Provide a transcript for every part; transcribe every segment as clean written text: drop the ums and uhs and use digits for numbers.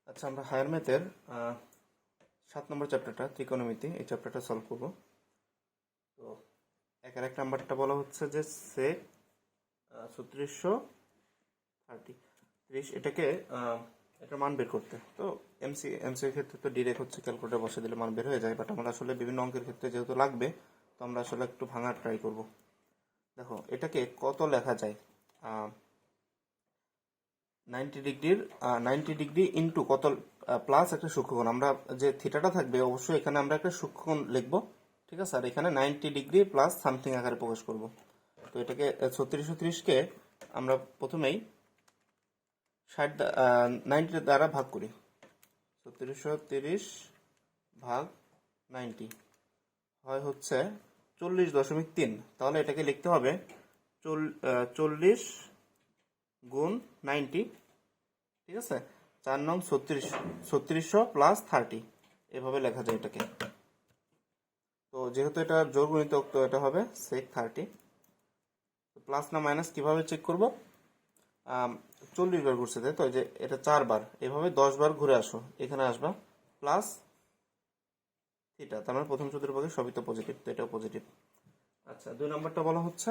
আচ্ছা, আমরা হায়ার ম্যাথের 7 নম্বর চ্যাপ্টারটা ত্রিকোণমিতি, এই চ্যাপ্টারটা সলভ করব। তো একের এক নাম্বারটা বলা হচ্ছে যে সেক 3630 এটাকে এটার মান বের করতে। তো এমসির ক্ষেত্রে তো ডিরেক্ট হচ্ছে ক্যালকুলেটর বসে দিলে মান বের হয়ে যায়, বাট আমরা আসলে বিভিন্ন অঙ্কের ক্ষেত্রে যেহেতু লাগবে, তো আমরা আসলে একটু ভাঙার ট্রাই করব। দেখো এটাকে কত লেখা যায়, 90 ডিগ্রি ইন্টু কত প্লাস একটা সূক্ষ্মকোণ। আমরা যে থিটাটা থাকবে অবশ্যই এখানে আমরা একটা সূক্ষ্মকোণ লিখবো, ঠিক আছে। আর এখানে 90 ডিগ্রি প্লাস সামথিং আকারে প্রকাশ করব। তো এটাকে 3630কে আমরা প্রথমেই 90 দ্বারা ভাগ করি। 3630 ভাগ 90 হয় হচ্ছে 40.3। তাহলে এটাকে লিখতে হবে 40 গুণ 90, ঠিক আছে। 4 নং 3600 প্লাস 30, এভাবে লেখা যায় এটাকে। তো যেহেতু এটা জোড় গুণিতক, তো এটা হবে সেক 30। প্লাস না মাইনাস কিভাবে চেক করব? 40 বার ঘুরছে, তাই তো, যে এটা 4 বার, এভাবে 10 বার ঘুরে আসো, এখানে আসবা প্লাস থিটা, তার মানে প্রথম চতুর্ভাগে সবই তো পজিটিভ, তো এটাও পজিটিভ। আচ্ছা, 2 নম্বরটা বলা হচ্ছে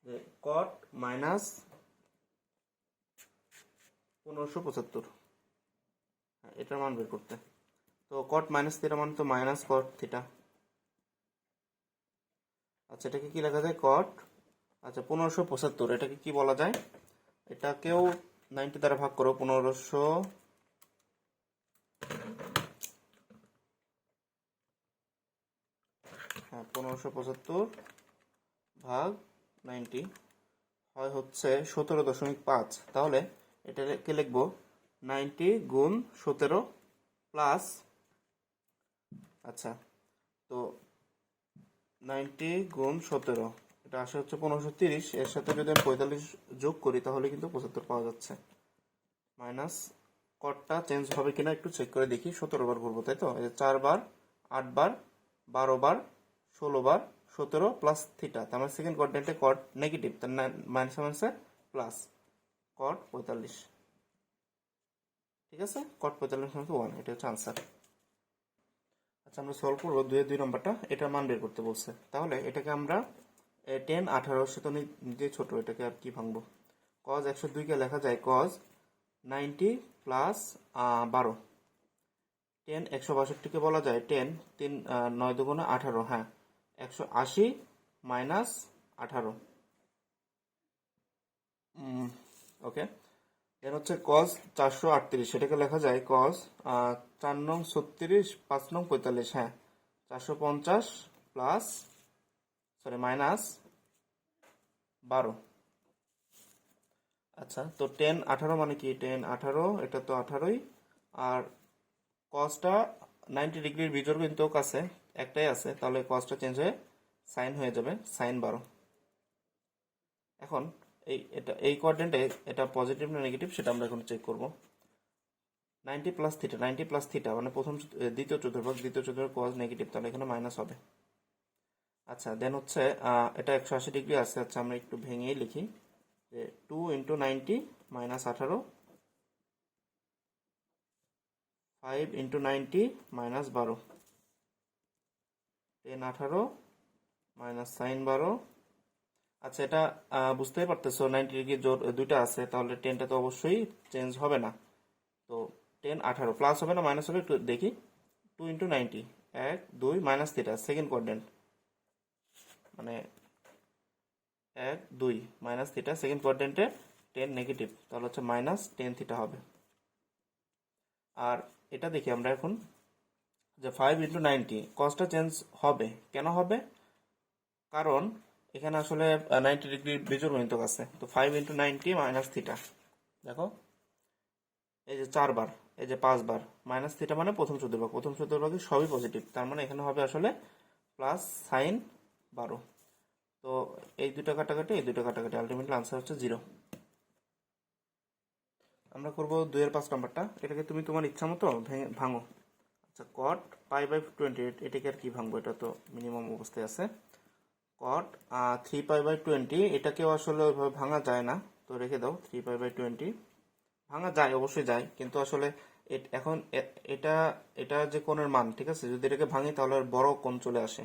যে কট মাইনাস 1575, এটার মান বের করতে। তো কট মাইনাস থিটা মানে তো মাইনাস কট থিটা। আচ্ছা, এটাকে কি লেখা যায়? কট, আচ্ছা 1575, এটাকে কি বলা যায়? এটাকেও 90 দ্বারা ভাগ করো। 1575 ভাগ 90 হয় হচ্ছে 17.5। তাহলে এটাকে লিখবো 90 গুণ 17 প্লাস, আচ্ছা, তো 90 গুণ 17, এটা আসে হচ্ছে 1530। এর সাথে যদি আমি 45 যোগ করি তাহলে কিন্তু 75 পাওয়া যাচ্ছে। মাইনাস কটটা চেঞ্জ হবে কিনা একটু চেক করে দেখি। 17 বার করবো, তাই তো। 4 বার, 8 বার, 12 বার, 16 বার, 17 প্লাস থিটা, তার মানে সেকেন্ড কোয়াড্রেন্টে কট নেগেটিভ, তার মাইনাস মাইনাসে প্লাস কট 45, ঠিক আছে। কট 45 1, এটা হচ্ছে আনসার। আচ্ছা, আমরা সলভ করবো 2 নম্বরটা, এটার মান বের করতে বলছে। তাহলে এটাকে আমরা 10 18 সে তো নিজে ছোট, এটাকে আর কি ভাঙবো। কজ 102কে লেখা যায় কজ 90 প্লাস 12। 10 162কে বলা যায় 10 3 9 দুগুণে 18, হ্যাঁ 180 মাইনাস 18, ওকে। দেন হচ্ছে কজ 438, সেটাকে লেখা যায় কজ 4 নং 36 5 নং 45, হ্যাঁ 450 প্লাস, সরি মাইনাস 12। আচ্ছা, তো 10 18 মানে কি? 10 18, এটা তো 18ই। আর কজটা 90 ডিগ্রির বিজোড় গুণিতক আছে, একটাই আছে, তাহলে কজটা চেঞ্জ হয়ে সাইন হয়ে যাবে, সাইন 12। এখন এই কোয়াড্রেন্টে এটা পজিটিভ না নেগেটিভ সেটা আমরা এখন চেক করব। 90 প্লাস থিটা, 90 প্লাস থিটা মানে দ্বিতীয় চতুর্ভাগ কজ নেগেটিভ, তাহলে এখানে মাইনাস হবে। আচ্ছা, দেন হচ্ছে এটা 180 ডিগ্রি আছে। আচ্ছা, আমরা একটু ভেঙেই লিখি যে 2 into 90 minus 18, 5 into 90 minus 12, 10 18 minus sine 12। আচ্ছা, এটা বুঝতেই পারতেছো 90 ডিগ্রি জোর দুইটা আছে, তাহলে 10টা তো অবশ্যই চেঞ্জ হবে না। তো 10 18 প্লাস হবে না মাইনাস হবে, একটু দেখি। 2 into 90, 1 2 minus theta, second quadrant, মানে 1 2 মাইনাস থিটা, সেকেন্ড কোয়াড্রেন্টে 10 নেগেটিভ, তাহলে হচ্ছে মাইনাস 10 থিটা হবে। আর এটা দেখি আমরা এখন যে 5 ইন্টু 90, কসটা চেঞ্জ হবে। কেন হবে? কারণ এখানে আসলে 90 ডিগ্রি বিজোড় গুণিতক আছে। তো 5 ইন্টু 90 মাইনাস থিটা, দেখো এই যে 4 বার, এই যে 5 বার, মাইনাস থিটা মানে প্রথম চতুর্ভাগে সবই পজিটিভ, তার মানে এখানে হবে আসলে প্লাস সাইন 12। তো এই দুটো কাটাকাটি, এই দুটো কাটাকাটি, আলটিমেটলি আনসার হচ্ছে 0। আমরা করব 2 এর 5 নাম্বারটা। এটাকে তুমি তোমার ইচ্ছা মতো ভাঙো। আচ্ছা, কট পাই বাই 20, এটাকে আর কি ভাঙবো, এটা তো মিনিমাম অবস্থায় আছে। কট 3 পাই বাই 20, এটাকেও আসলে ওইভাবে ভাঙা যায় না, তো রেখে দাও। 3 পাই বাই 20 ভাঙা যায়, অবশ্যই যায়, কিন্তু আসলে এখন এটা এটা যে কোণের মান, ঠিক আছে, যদি এটাকে ভাঙি তাহলে আর বড় কোণ চলে আসে,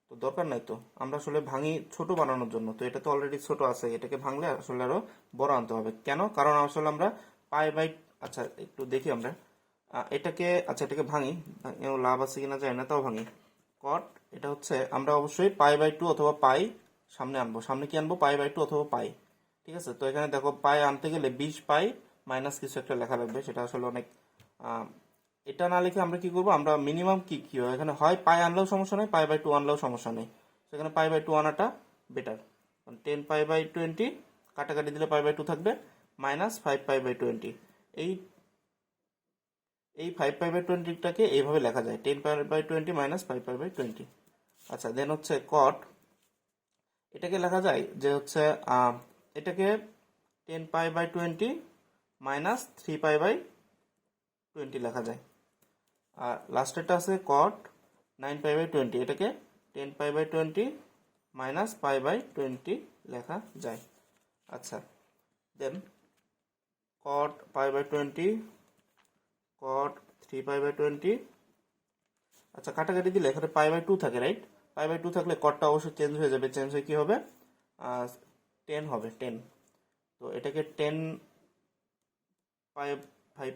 তো দরকার নাই। তো আমরা আসলে ভাঙি ছোট বানানোর জন্য, তো এটা তো অলরেডি ছোট আছে, এটাকে ভাঙলে আসলে আরো বড় আনতে হবে। কেন? কারণ আসলে আমরা পাই বাই, আচ্ছা একটু দেখি আমরা এটাকে, আচ্ছা এটাকে ভাঙি, লাভ আছে কিনা যায় না, তাও ভাঙি। কট, এটা হচ্ছে আমরা অবশ্যই পাই বাই টু অথবা পাই সামনে আনবো। সামনে কি আনবো? পাই বাই টু অথবা পাই। ঠিক আছে, তো এখানে দেখো পাই আনতে গেলে 20 পাই মাইনাস কিছু একটা লেখা লাগবে, সেটা আসলে অনেক আহ, এটা না লিখে আমরা কি করবো, আমরা মিনিমাম কি কি হয় এখানে, হয় পাই আনলেও সমস্যা নেই, পাই বাই টু আনলেও সমস্যা নেই, সেখানে পাই বাই টু আনাটা বেটার। 10 পাই বাই 20 কাটাকাটি দিলে পাই বাই টু থাকবে, মাইনাস 5 পাই বাই 20। এই এই 5 পাই বাই 20টাকে এইভাবে লেখা যায়, 10 pi by 20 minus 5 pi by 20। আচ্ছা, দেন হচ্ছে কট, এটাকে লেখা যায় যে হচ্ছে এটাকে 10 pi by 20 minus 3 pi by 20 লেখা যায়। আর লাস্টেরটা আছে কট 9 পাই বাই 20, এটাকে 10 pi by 20 minus pi by 20 লেখা যায়। আচ্ছা, দেন কট পাই বাই 20, কট 3 পাই বাই 20। আচ্ছা, কাটাকাটি দিলে এখানে পাই বাই 2 থাকে, রাইট? পাই বাই 2 থাকলে কটটা অবশ্যই চেঞ্জ হয়ে যাবে, চেঞ্জ হয়ে কি হবে, 10 হবে, 10। তো এটাকে 5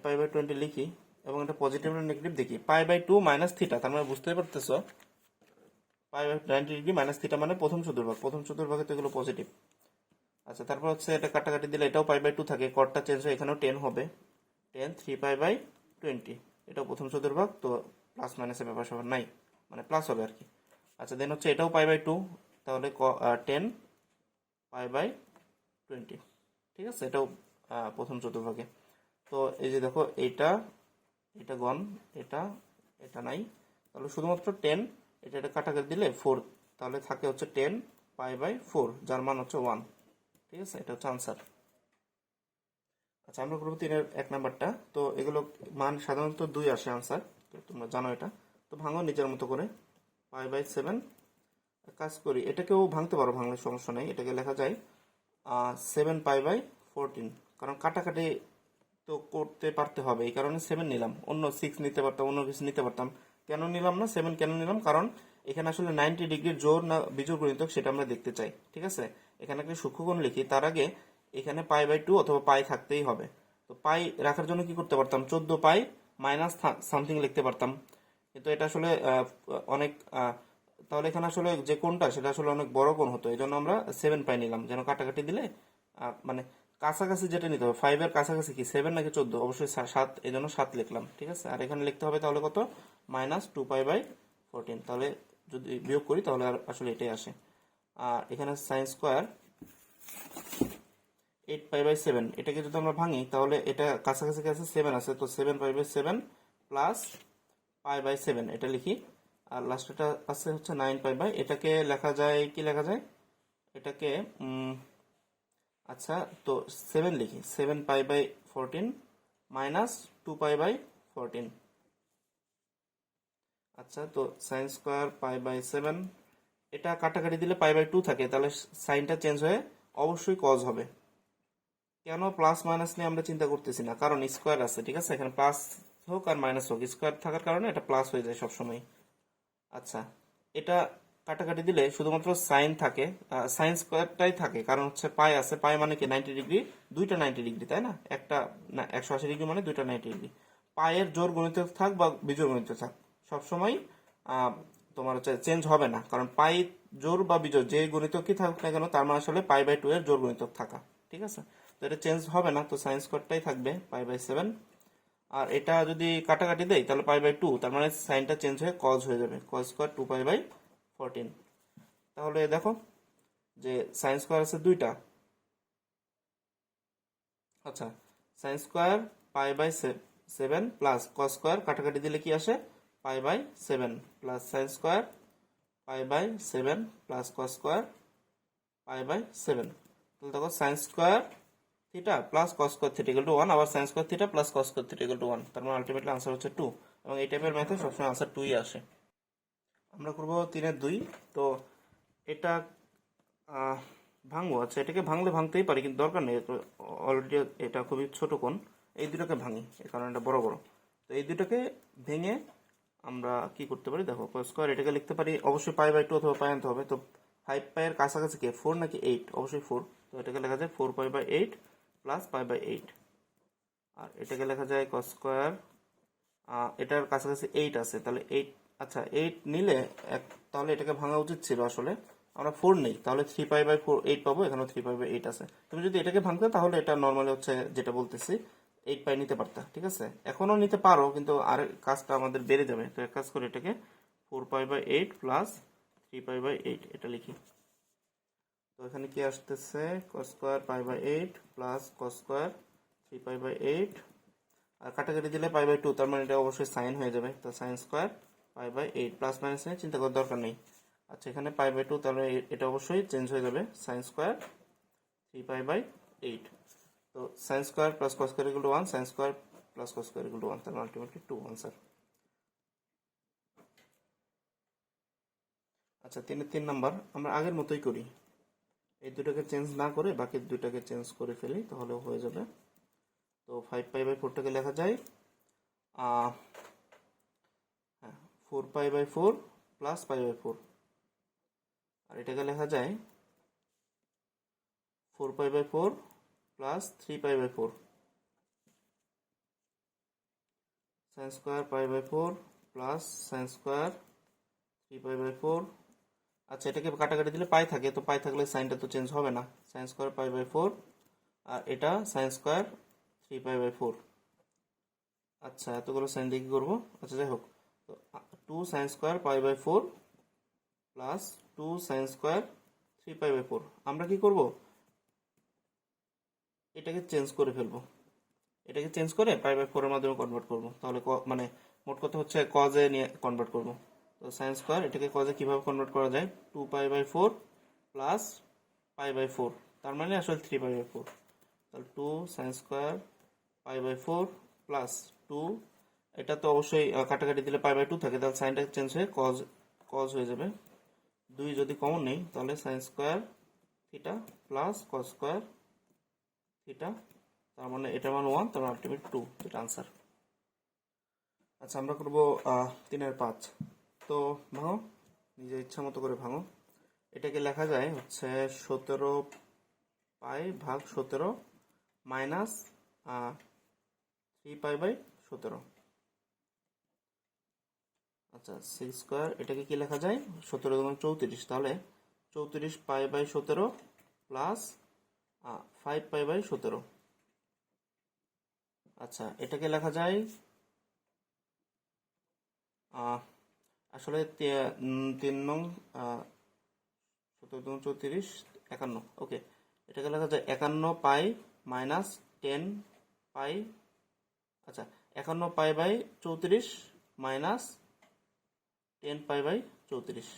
পাই বাই 20 লিখি, এবং এটা পজিটিভ না নেগেটিভ দেখি। পাই বাই 2 মাইনাস থিটা, তার মানে বুঝতে পারতেছো pi by 90 degree minus theta মানে প্রথম চতুর্ভাগ, প্রথম চতুর্ভাগে তো এগুলো পজিটিভ। আচ্ছা, তারপর হচ্ছে এটা কাটাকাটি দিলে এটাও পাই বাই 2 থাকে, কটটা চেঞ্জ হয়ে এখানেও 10 হবে, 10 3 পাই বাই 20, এটাও প্রথম চতুর্ভাগ, তো প্লাস মাইনাসের ব্যাপার স্যাপার নাই, মানে প্লাস হবে আর কি। আচ্ছা, দেন হচ্ছে এটাও পাই বাই 2, তাহলে 10 পাই বাই 20। ঠিক আছে, এটাও প্রথম চতুর্ভাগে। তো এই যে দেখো, এইটা এটা গন, এটা এটা নাই, তাহলে শুধুমাত্র 10, এটা এটা কাটাকাটি দিলে 4, তাহলে থাকে হচ্ছে 10 পাই বাই 4, যার মান হচ্ছে 1। ঠিক আছে, এটা হচ্ছে আনসার। আচ্ছা, আমরা করবো 3-এর 1 নাম্বারটা। তো এগুলো মান সাধারণত 2 আসে আনসার, তো তোমরা জানো এটা। তো ভাঙো নিজের মতো করে, পাই বাই 7। কাজ করি, এটাকেও ভাঙতে পারো, ভাঙলে সমস্যা নেই। এটাকে লেখা যায় 7 পাই বাই 14, কারণ কাটাকাটি তো করতে পারতে হবে, এই কারণে 7 নিলাম, অন্য 6 নিতে পারতাম, অন্য কিছু নিতে পারতাম। কেন নিলাম না 7, কেন নিলাম? কারণ এখানে আসলে 90 ডিগ্রির জোর না বিজোড় গুণিতক সেটা আমরা দেখতে চাই। ঠিক আছে, এখানে একটা সূক্ষ্মকোণ লিখি, তার আগে এখানে পাই বাই 2 অথবা পাই থাকতেই হবে। তো পাই রাখার জন্য কি করতে পারতাম, 14 পাই মাইনাস সামথিং লিখতে পারতাম, কিন্তু এটা আসলে অনেক তাহলে এখানে আসলে যে কোণটা সেটা আসলে অনেক বড় কোণ হতো, এই জন্য আমরা 7 পাই নিলাম, যেন কাটাকাটি দিলে মানে কাছাকাছি যেটা নিতে হবে, 5-এর কাছাকাছি কি 7 নাকি 14, অবশ্যই 7, এই জন্য 7 লিখলাম। ঠিক আছে, আর এখানে লিখতে হবে তাহলে কত, -2 পাই বাই 14, তাহলে যদি বিয়োগ করি তাহলে আর আসলে এটাই আসে। আর এখানে সাইন স্কোয়ার 8 পাই বাই 7, এটাকে যদি আমরা ভাঙি তাহলে এটা কাছাকাছি কাছে 7 আছে, তো 7 pi by 7 plus pi by 7 এটা লিখি। আর লাস্টটা আছে হচ্ছে 9 পাই বাই, এটাকে লেখা যায়, কি লেখা যায় এটাকে, আচ্ছা তো 7 লিখি, 7 pi by 14 minus 2 pi by 14। আচ্ছা, তো সাইন স্কোয়ার পাই বাই 7, এটা কাটাকাটি দিলে পাই বাই 2 থাকে, তাহলে সাইনটা চেঞ্জ হয়ে অবশ্যই কজ হবে। কেন প্লাস মাইনাস নিয়ে আমরা চিন্তা করতেছি না, কারণ স্কোয়ার আছে। ঠিক আছে, এখানে প্লাস হোক আর মাইনাস হোক, স্কোয়ার থাকার কারণে এটা প্লাস হয়ে যায় সবসময়। আচ্ছা, এটা কাটাকাটি দিলে শুধুমাত্র সাইন থাকে, সাইন স্কোয়ারটাই থাকে, কারণ হচ্ছে পাই আছে, পাই মানে কি 90 ডিগ্রি, দুইটা 90 ডিগ্রি, তাই না? একটা না 180 ডিগ্রি মানে দুইটা 90 ডিগ্রি। পায়ের জোর গুণিতক থাক বা বিজোড় গুণিতক থাক, সবসময় আহ, তোমার হচ্ছে চেঞ্জ হবে না, কারণ পাই জোর বা বিজোড় যে গুণিতকই থাকুক না কেন, তার মানে আসলে পাই বাই 2 এর জোর গুণিতক থাকা। ঠিক আছে, তো এটা চেঞ্জ হবে না, তো সাইন স্কোয়ারটাই থাকবে পাই বাই 7। আর এটা যদি কাটাকাটি দেয় তাহলে পাই বাই 2, তার মানে সাইনটা চেঞ্জ হয়ে কজ হয়ে যাবে, কজ স্কোয়ার 2 পাই বাই 14। তাহলে দেখো যে সাইন স্কোয়ার আছে দুইটা। আচ্ছা, sine square pi by 7 plus cos square কাটাকাটি দিলে কি আসে, pi by 7 plus sine square pi by 7 plus cos square pi by 7। তাহলে দেখো sine square theta plus cos square theta equal to 1, আবার sine square theta plus cos square theta equal to 1, তার মানে ultimately answer হচ্ছে 2। এবং এই টাইপের ম্যাথে সবসময় আনসার 2ই আসে। আমরা করব 3-এর 2। তো এটা ভাঙবো। আচ্ছা, এটাকে ভাঙলে ভাঙতেই পারি, কিন্তু দরকার নেই, অলরেডি এটা খুবই ছোট কোণ, এই দুটোকে ভাঙি, এই কারণে এটা বড় বড়। তো এই দুটোকে ভেঙে আমরা কি করতে পারি দেখো, কস স্কোয়ার এটাকে লিখতে পারি অবশ্যই পাই/2 অথবা পাই আনতে হবে। তো 5 এর কাছাকাছি কে 4 নাকি 8? অবশ্যই 4। তো এটাকে লেখা যায় 4π/8 প্লাস পাই/8। আর এটাকে লেখা যায় কস স্কোয়ার, এটার কাছাকাছি 8 আছে, তাহলে 8। আচ্ছা 8 নিলে তাহলে এটাকে ভাঙা উচিত ছিল আসলে। আমরা 4 নেই, তাহলে 3π/4 8 পাবো, এখানেও 3π/8 আছে। তুমি যদি এটাকে ভাঙতে তাহলে এটা নর্মালি হচ্ছে যেটা বলতেছি 8π নিতে পারতা, ঠিক আছে। এখনো নিতে পারো কিন্তু আর কাজটা আমাদের বেড়ে যাবে। তো এক কাজ করে এটাকে 4π/8 প্লাস 3π/8 এটা লিখি। তো এখানে কি আসতেছে, cos square π/8 plus cos square 3π/8, আর কাটাকাটি দিলে পাই/2, তার মানে এটা অবশ্যই সাইন হয়ে যাবে। তো সাইন স্কোয়ার পাই/8 প্লাস মাইনাস নিয়ে চিন্তা করার দরকার নেই। আচ্ছা এখানে পাই/2, তাহলে এটা অবশ্যই চেঞ্জ হয়ে যাবে, সাইন স্কোয়ার 3π/8। তো sine square plus cos square equal to 1, sine square plus cos square equal to 1, তাহলে আলটিমেটলি 2 আনসার। আচ্ছা 3 নাম্বার আমরা আগের মতোই করি, এই দুটাকে চেঞ্জ না করে বাকি দুটাকে চেঞ্জ করে ফেলি তাহলে হয়ে যাবে। তো 5π/4টাকে লেখা যায় 4π/4 প্লাস পাই/4, আর এটাকে লেখা যায় 4π/4 প্লাস 3π/4, সাইন স্কোয়ার পাই/4 প্লাস সাইন স্কোয়ার 3π/4। আচ্ছা এটাকে কাটাকাটি দিলে পাই থাকে, তো পাই থাকলে সাইনটা তো চেঞ্জ হবে না, সাইন স্কোয়ার পাই/4, আর এটা সাইন স্কোয়ার 3π/4। আচ্ছা এতগুলো সাইন দিয়ে কি করবো, আচ্ছা যাই হোক। তো 2 সাইন স্কোয়ার পাই/4 প্লাস 2 সাইন স্কোয়ার 3π/4, আমরা কি করব, এটাকে চেঞ্জ করে ফেলবো, এটাকে চেঞ্জ করে পাই/4 এর মাধ্যমে কনভার্ট করব। তাহলে মানে মোট কথা হচ্ছে কজে নিয়ে কনভার্ট করব। তো সাইন স্কোয়ার এটাকে কজে কিভাবে কনভার্ট করা যায়, 2π/4 প্লাস পাই/4, তার মানে আসলে 3π/4। তাহলে 2 সাইন স্কোয়ার পাই/4 প্লাস 2, এটা তো অবশ্যই কাটাকাটি দিলে পাই/2 থাকে, তাহলে সাইনটা চেঞ্জ হয়ে কজ কজ হয়ে যাবে। 2 যদি কমন নেই তাহলে sine square theta plus cos square theta, তার মানে এটার মান 1, তার মানে আলটিমেট 2, এটা আনসার। আচ্ছা আমরা করবো 3/5। তো ভাঙো, নিজের ইচ্ছা মতো করে ভাঙো। এটাকে লেখা যায় হচ্ছে 17π/17 মাইনাস 3π/17। আচ্ছা 6 স্কোয়ার এটাকে কি লেখা যায়, 17 গুণ 34, তাহলে 34π/17 প্লাস 5π/17। আচ্ছা এটাকে লেখা যায় আসলে 3 নং 17 দুগুণ 34 51, ওকে। এটাকে লেখা যায় 51π মাইনাস 10π, আচ্ছা 51π/34 মাইনাস 10π/34,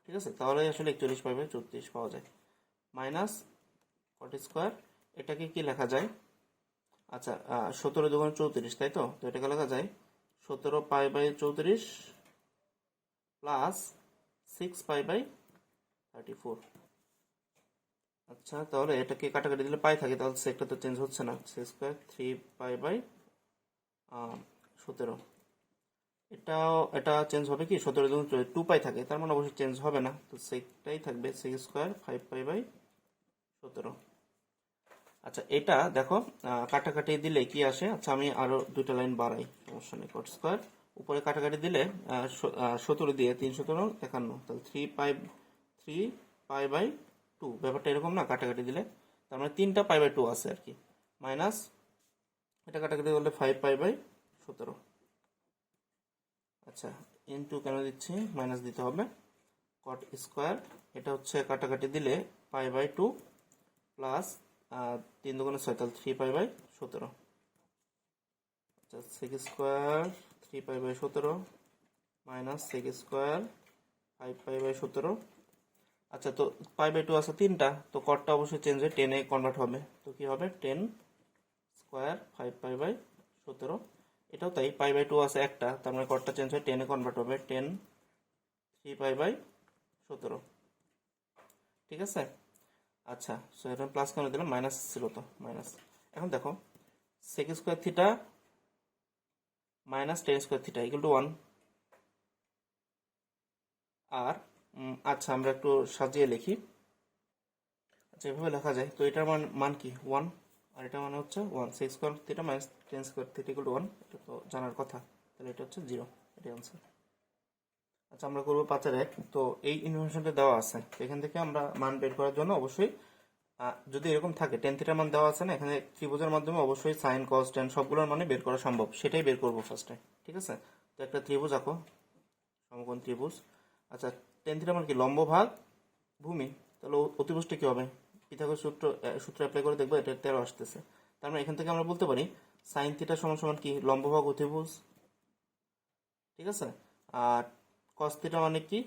ঠিক আছে। তাহলে আসলে 41π/34 পাওয়া যায়, মাইনাস 40 স্কোয়ার এটাকে কি লেখা যায়, আচ্ছা 17 দুগুণ 34, তাই তো। তো এটাকে লেখা যায় 17π/34 প্লাস 6π/34। আচ্ছা তাহলে এটাকে কাটাকাটি দিলে পাই থাকে, তাহলে সেকটা তো চেঞ্জ হচ্ছে না, 6 স্কোয়ার 3π/17। এটা চেঞ্জ হবে কি, 17 দুগুণ 2π থাকে, তার মানে অবশ্যই চেঞ্জ হবে না, তো সেটাই থাকবে 6 স্কোয়ার 5π/17। আচ্ছা এটা দেখো কাটাকাটি দিলে কি আসে, আচ্ছা আমি আরো দুইটা লাইন বাড়াই, সমস্যা নেই। কট স্কোয়ার উপরে কাটাকাটি দিলে 17 দিয়ে 3 17 51, তাহলে 3π/2, ব্যাপারটা এরকম না, কাটাকাটি দিলে তার মানে 3টা π/2 আছে আর কি, মাইনাস এটা কাটাকাটি করলে 5π/17। আচ্ছা ইনটু কেন দিচ্ছি, মাইনাস দিতে হবে, কট স্কোয়ার এটা হচ্ছে কাটাকাটি দিলে π/2 প্লাস 3 দুগুণে 6, তাহলে 3π/17। আচ্ছা 6 স্কোয়ার 3π/17 মাইনাস 6 স্কোয়ার 5π/17। আচ্ছা তো π/2 আছে 3টা, তো কটটা অবশ্যই চেঞ্জ হয়ে 10 এ কনভার্ট হবে, তো কি হবে 10 স্কোয়ার 5π/17। এটাও তাই, π/2 আছে একটা, তার মানে কটটা চেঞ্জ হয়ে 10 এ কনভার্ট হবে, 10 3π/17, ঠিক আছে। আচ্ছা সো এটা প্লাস কেন দিলাম, মাইনাস ছিল তো মাইনাস। এখন দেখো sec square theta minus tan square theta equal to 1। আর আচ্ছা আমরা একটু সাজিয়ে লিখি। আচ্ছা এভাবে লেখা যায়। তো এটার মান কি 1, আর এটা মানে হচ্ছে 1। Sec square theta minus tan square theta equal to 1, এটা তো জানার কথা। তাহলে এটা হচ্ছে 0, এটাই আনসার। আচ্ছা আমরা করবো 5-1। তো এই ইনফরমেশনটা দেওয়া আছে, তো এখান থেকে আমরা মান বের করার জন্য অবশ্যই যদি এরকম থাকে টেন থিটার মান দেওয়া আছে না, এখানে ত্রিভুজের মাধ্যমে অবশ্যই সাইন কস টেন সবগুলোর মানে বের করা সম্ভব, সেটাই বের করবো ফার্স্টে। ঠিক আছে, তো একটা ত্রিভুজ আঁকো, সমকোণ ত্রিভুজ। আচ্ছা টেন থিটার মান কি লম্ব ভাগ ভূমি, তাহলে অতিভুজটা কি হবে? পিথাগোরাস সূত্র অ্যাপ্লাই করে দেখবো, এটা 13 আসতেছে। তার মানে এখান থেকে আমরা বলতে পারি সাইন থিটা সমান সমান কি লম্ব ভাগ অতিভুজ। ঠিক আছে, আর কস থিটা মানে কি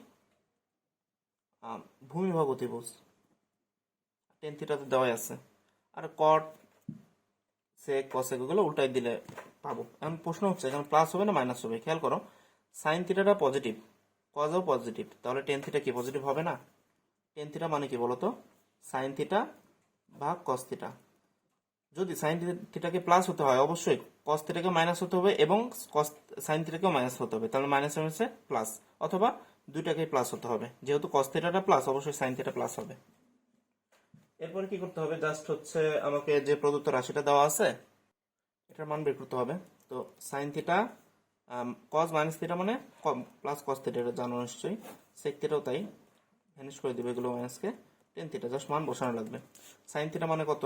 ভূমি ভাগ অতিভুজ। টেন থিটা তো দেওয়াই আছে। আর কট সেক কসেক ওগুলো উল্টাই দিলে পাবো। এখন প্রশ্ন হচ্ছে এখানে প্লাস হবে না মাইনাস হবে? খেয়াল করো, সাইন থিটাটা পজিটিভ, কজও পজিটিভ, তাহলে টেন থিটা কি পজিটিভ হবে না? টেন থিটা মানে কি বলতো? সাইন থিটা ভাগ কস থিটা। যদি সাইন থিটাকে প্লাস হতে হয় অবশ্যই কস থিটাকে মাইনাস হতে হবে এবং সাইন থিটাকেও মাইনাস হতে হবে, তাহলে মাইনাস মাইনাসে প্লাস, অথবা দুইটাকেই প্লাস হতে হবে। যেহেতু কস থিটাটা প্লাস, অবশ্যই সাইন থিটা প্লাস হবে। এরপরে কি করতে হবে? জাস্ট হচ্ছে আমাকে যে প্রদত্ত রাশিটা দেওয়া আছে এটার মান বের করতে হবে। তো সাইন থিটা কস মাইনাস থিটা মানে প্লাস কস থিটা, এটা জানো নিশ্চয়ই। সেক থিটাও তাই, ভ্যানিশ করে দিবে এগুলো মাইনাসকে। টেন থিটা জাস্ট মান বসানো লাগবে। সাইন থিটা মানে কত?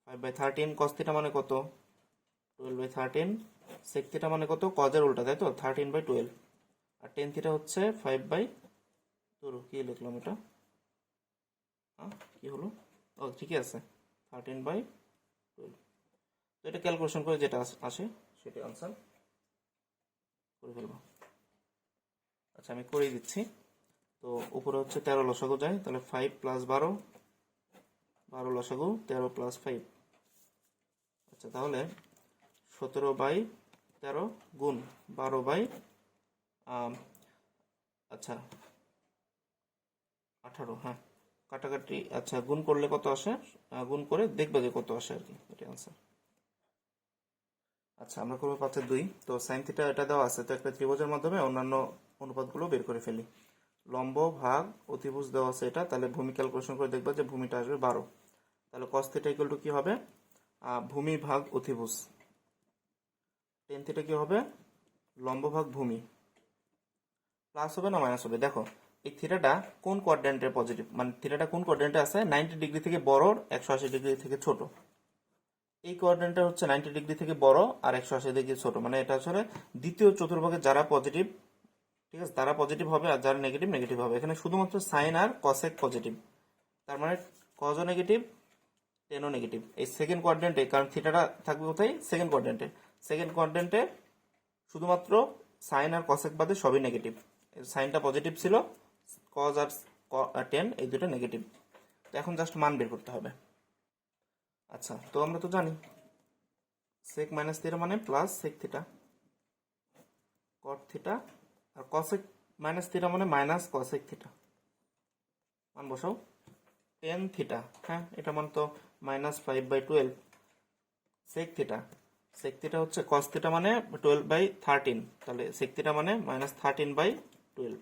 5/13। কস থিটা মানে কত? 12/13। সেক থিটা মানে কত? কজের উল্টা, তাই তো, 13/12। আর টেন থিটা হচ্ছে 5/, কি লিখলাম এটা, কি হলো, ও ঠিকই আছে, 13/12। তো এটা ক্যালকুলেশন করে যেটা আসে সেটা আনসার করে ফেলবো। আচ্ছা আমি করে দিচ্ছি। তো উপরে হচ্ছে 13 লসাগু যায়, তাহলে 5 + 12, 12 লসাগু 13 + 5। আচ্ছা তাহলে 17/13 গুণ 12 আচ্ছা 18, হ্যাঁ কাটাকাটি। আচ্ছা গুণ করলে কত আসে? গুণ করে দেখবে যে কত আসে আর কি, এটা আনসার। আচ্ছা আমরা করবো 5-2। তো সাইন থিটা এটা দেওয়া আছে, তো একটা ত্রিভুজের মাধ্যমে অন্যান্য অনুপাতগুলো বের করে ফেলি। লম্ব ভাগ অতিভুজ দেওয়া আছে এটা, তাহলে ভূমি ক্যালকুলেশন করে দেখবা যে ভূমিটা আসবে 12। তাহলে কস থিটা ইকুয়াল টু কি হবে? ভূমি ভাগ অতিভুজ। টেন থিটা কি হবে? লম্ব ভাগ ভূমি। প্লাস হবে না মাইনাস হবে? দেখো এই থিটাটা কোন কোয়াড্রেন্টে পজিটিভ, মানে থিটাটা কোন কোয়াড্রেন্টে আছে? 90 ডিগ্রি থেকে বড়, 180 ডিগ্রি থেকে ছোট। এই কোয়াড্রেন্টটা হচ্ছে 90 ডিগ্রি থেকে বড় আর 180 ডিগ্রি ছোট, মানে এটা আসলে দ্বিতীয় চতুর্ভাগে যারা পজিটিভ, ঠিক আছে, তারা পজিটিভ হবে, আর যারা নেগেটিভ নেগেটিভ হবে। এখানে শুধুমাত্র সাইন আর কসেক পজিটিভ, তার মানে কজও নেগেটিভ, টেনও নেগেটিভ এই সেকেন্ড কোয়াড্রেন্টে, কারণ থিটাটা থাকবে কোথায়? সেকেন্ড কোয়াড্রেন্টে। সেকেন্ড কোয়াড্রেন্টে শুধুমাত্র সাইন আর কসেক বাদে সবই নেগেটিভ। সাইনটা পজিটিভ ছিল, কজ আর টেন এই দুটো নেগেটিভ। তো এখন জাস্ট মান বের করতে হবে। আচ্ছা তো আমরা তো জানি সেক মাইনাস থিটা মানে plus sec theta, cot theta, আর কসেক মাইনাস থিটা মানে মাইনাস কসেক থিটা। মান বসাও। টেন থিটা, হ্যাঁ এটা মান তো -5/12। সেক থিটা, সেক থিটা হচ্ছে কস থিটা মানে 12/13, তাহলে সেক থিটা মানে -13/12।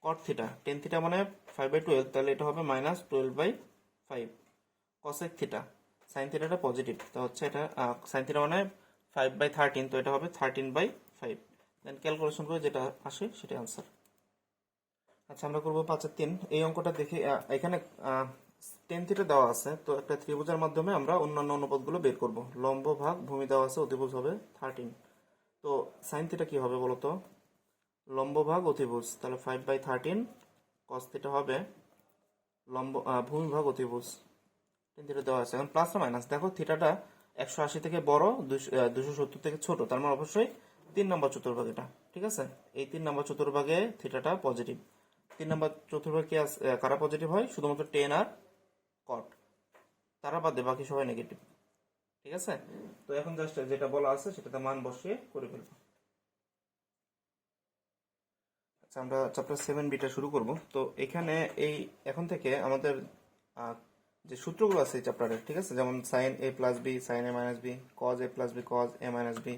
কট থিটা, টেন থিটা মানে 5/12, তাহলে এটা হবে -12/5। কসেক থিটা, সাইন থিটাটা পজিটিভ, তো হচ্ছে এটা সাইন থিটা মানে 5/13, তো এটা হবে 13/5। দেন ক্যালকুলেশন করে যেটা আসে সেটা আনসার। আচ্ছা আমরা করবো 5-3। এই অঙ্কটা দেখে এখানে টেন থিটা দেওয়া আছে, তো একটা ত্রিভুজের মাধ্যমে আমরা অন্যান্য অনুপাতগুলো বের করব। লম্ব ভাগ ভূমি দেওয়া আছে, অতিভুজ হবে 13। তো সাইন থিটা কি হবে বলতো? লম্ব ভাগ অতিভুজ, তাহলে 5/13। কস থিটা হবে লম্ব ভূমি ভাগ অতিভুজ। টেন থিটা দেওয়া আছে। এখন প্লাস না মাইনাস, দেখো থিটাটা 180 থেকে বড়, 270 থেকে ছোট, তার মানে অবশ্যই 3 নম্বর চতুর্ভাগ এটা। ঠিক আছে, এই 3 নম্বর চতুর্ভাগে থিটাটা পজিটিভ। 3 নম্বর চতুর্ভাগ কে কারা পজিটিভ হয়? শুধুমাত্র টেন আর কট, তারা বাদে বাকি সবাই নেগেটিভ। ঠিক আছে, তো এখন জাস্ট যেটা বলা আছে সেটাতে মান বসিয়ে করে ফেলবো। আচ্ছা আমরা চ্যাপ্টার 7 বিটা শুরু করব। তো এখানে এই এখন থেকে আমাদের যে সূত্রগুলো আছে এই চ্যাপ্টারে, ঠিক আছে, যেমন sine A plus B sine A minus B, cos A plus B cos A minus B,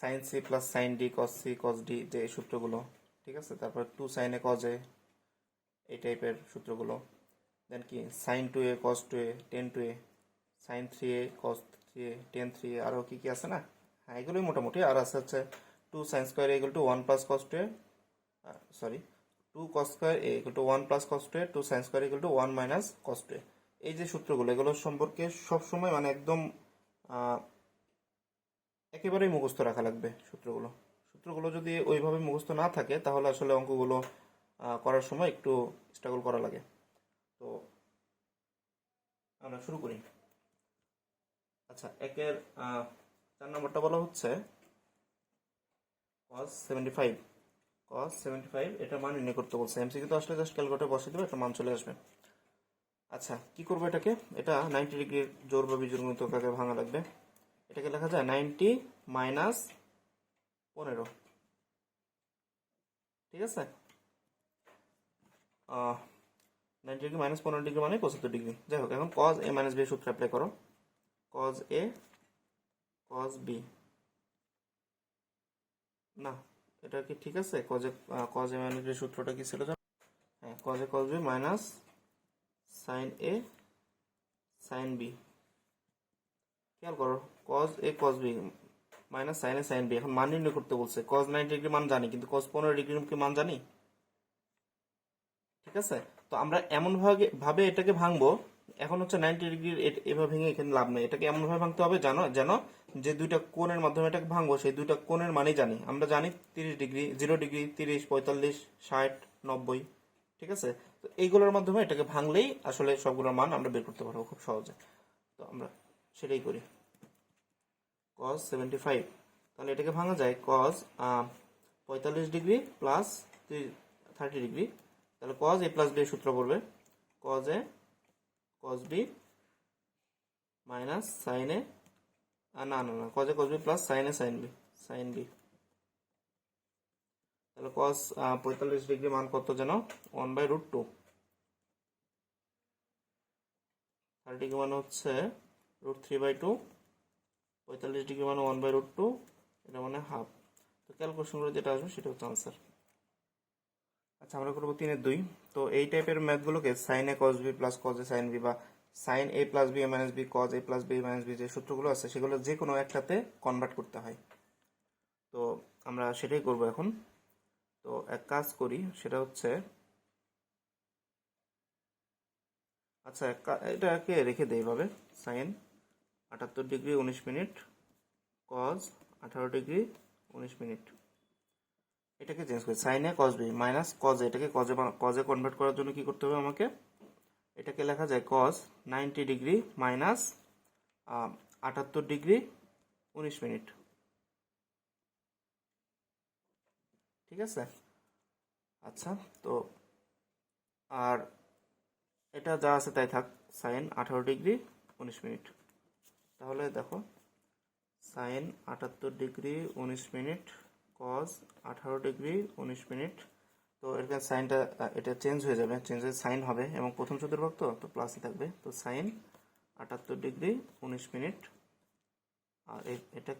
sine C plus sine D cos C cos D, যে এই সূত্রগুলো, ঠিক আছে, তারপর two sine A cos A, এই টাইপের সূত্রগুলো। দেন কি sine two A cos two A tan two A, sine three A cos three A tan three A, আরও কি কি আছে না, হ্যাঁ এগুলোই মোটামুটি। আর আছে হচ্ছে two sine square equal to one plus cos two A, sorry, two cos square A equal to one plus cos two A, two sine square equal to one minus cos two A. এই যে সূত্রগুলো, এগুলো সম্পর্কে সবসময় মানে একদম একেবারেই মুখস্থ রাখা লাগবে সূত্রগুলো। সূত্রগুলো যদি ওইভাবে মুখস্থ না থাকে তাহলে আসলে অঙ্কগুলো করার সময় একটু স্ট্রাগল করা লাগে। তো আমরা শুরু করি। আচ্ছা, একের 4 নম্বরটা বলা হচ্ছে cos 75, cos 75 এটা মান নির্ণয় করতে বলছে। এমসিকিউ তো আসলে জাস্ট ক্যালকুলেটর বসিয়ে দেবে, একটা মান চলে আসবে। আচ্ছা, কি করবো এটাকে? এটা 90 ডিগ্রির জোর বা বিজোড় গুণিতকটাকে ভাঙা লাগবে। এটাকে লেখা যায় 90 মাইনাস 15, ঠিক আছে। 90 ডিগ্রি মাইনাস 15 ডিগ্রি মানে 75 ডিগ্রি। যাই হোক, এখন cos a মাইনাস b সূত্র অ্যাপ্লাই করো। cos a cos b, না এটা কি ঠিক আছে? cos a মাইনাস b সূত্রটা কি ছিল জানো? হ্যাঁ, cos a cos b minus sin a sin b। খেয়াল করো, cos a cos b minus sin a sin b। এখন মান নির্ণয় করতে বলছে। cos 90 ডিগ্রি মান জানি, কিন্তু cos 15 ডিগ্রি কি মান জানি? ঠিক আছে, তো আমরা এমন ভাবে এটাকে ভাঙবো। এখন হচ্ছে 90 ডিগ্রির এভাবে ভেঙে এখানে লাভ নেই। এটাকে এমন ভাবে ভাঙতে হবে যেন যে দুইটা কোণের মাধ্যমে এটাকে ভাঙবো সেই দুইটা কোণের মানই জানি। আমরা জানি 30 ডিগ্রি, 0 ডিগ্রি, 30, 45, 60, 90, ঠিক আছে। তো এইগুলোর মাধ্যমে এটাকে ভাঙলেই আসলে সবগুলোর মান আমরা বের করতে পারবো খুব সহজে। তো আমরা সেটাই করি। cos 75, তাহলে এটাকে ভাঙা যায় cos 45 ডিগ্রি প্লাস 30 ডিগ্রি। তাহলে cos a প্লাস b সূত্র পড়বে cos a cos b minus sin a, না না না, cos a cos b plus sin a sin b sin b। তাহলে cos 45 ডিগ্রি মান কত যেন? 1/√2। 30 ডিগ্রি মান হচ্ছে √3/2, 45 ডিগ্রি মানে 1/√2, এটা মানে হাফ। তো ক্যালকুলেশন করে যেটা আসবে সেটা হচ্ছে আনসার। আচ্ছা, আমরা করবো 3-2। তো এই টাইপের ম্যাথগুলোকে sine A cos B plus cos A sine B বা sine A plus B minus B cos A plus B minus B, যে সূত্রগুলো আছে সেগুলো যে কোনো একটাতে কনভার্ট করতে হয়। তো আমরা সেটাই করব এখন। তো এক কাজ করি, সেটা হচ্ছে, আচ্ছা এটাকে রেখে দেই এভাবে, sine 78 degree 19 minute cos 18 degree 19 minute. এটাকে চেঞ্জ করি, sine A cos B minus cos A, এটাকে কজে কনভার্ট করার জন্য কি করতে হবে আমাকে? এটাকে লেখা যায় cos 90 degree minus 78 degree 19 minute, ঠিক আছে। আচ্ছা, তো আর এটা যা আছে তাই থাক, সাইন 18 ডিগ্রি 19 মিনিট। তাহলে দেখো, sine 78 degree 19 minute cos 18 degree 19 minute. তো এখানে সাইনটা এটা চেঞ্জ হয়ে যাবে, চেঞ্জ হয়ে সাইন হবে এবং প্রথম চতুর্ভাগ তো প্লাসই থাকবে। তো সাইন 78 ডিগ্রি 19 মিনিট। আর এটা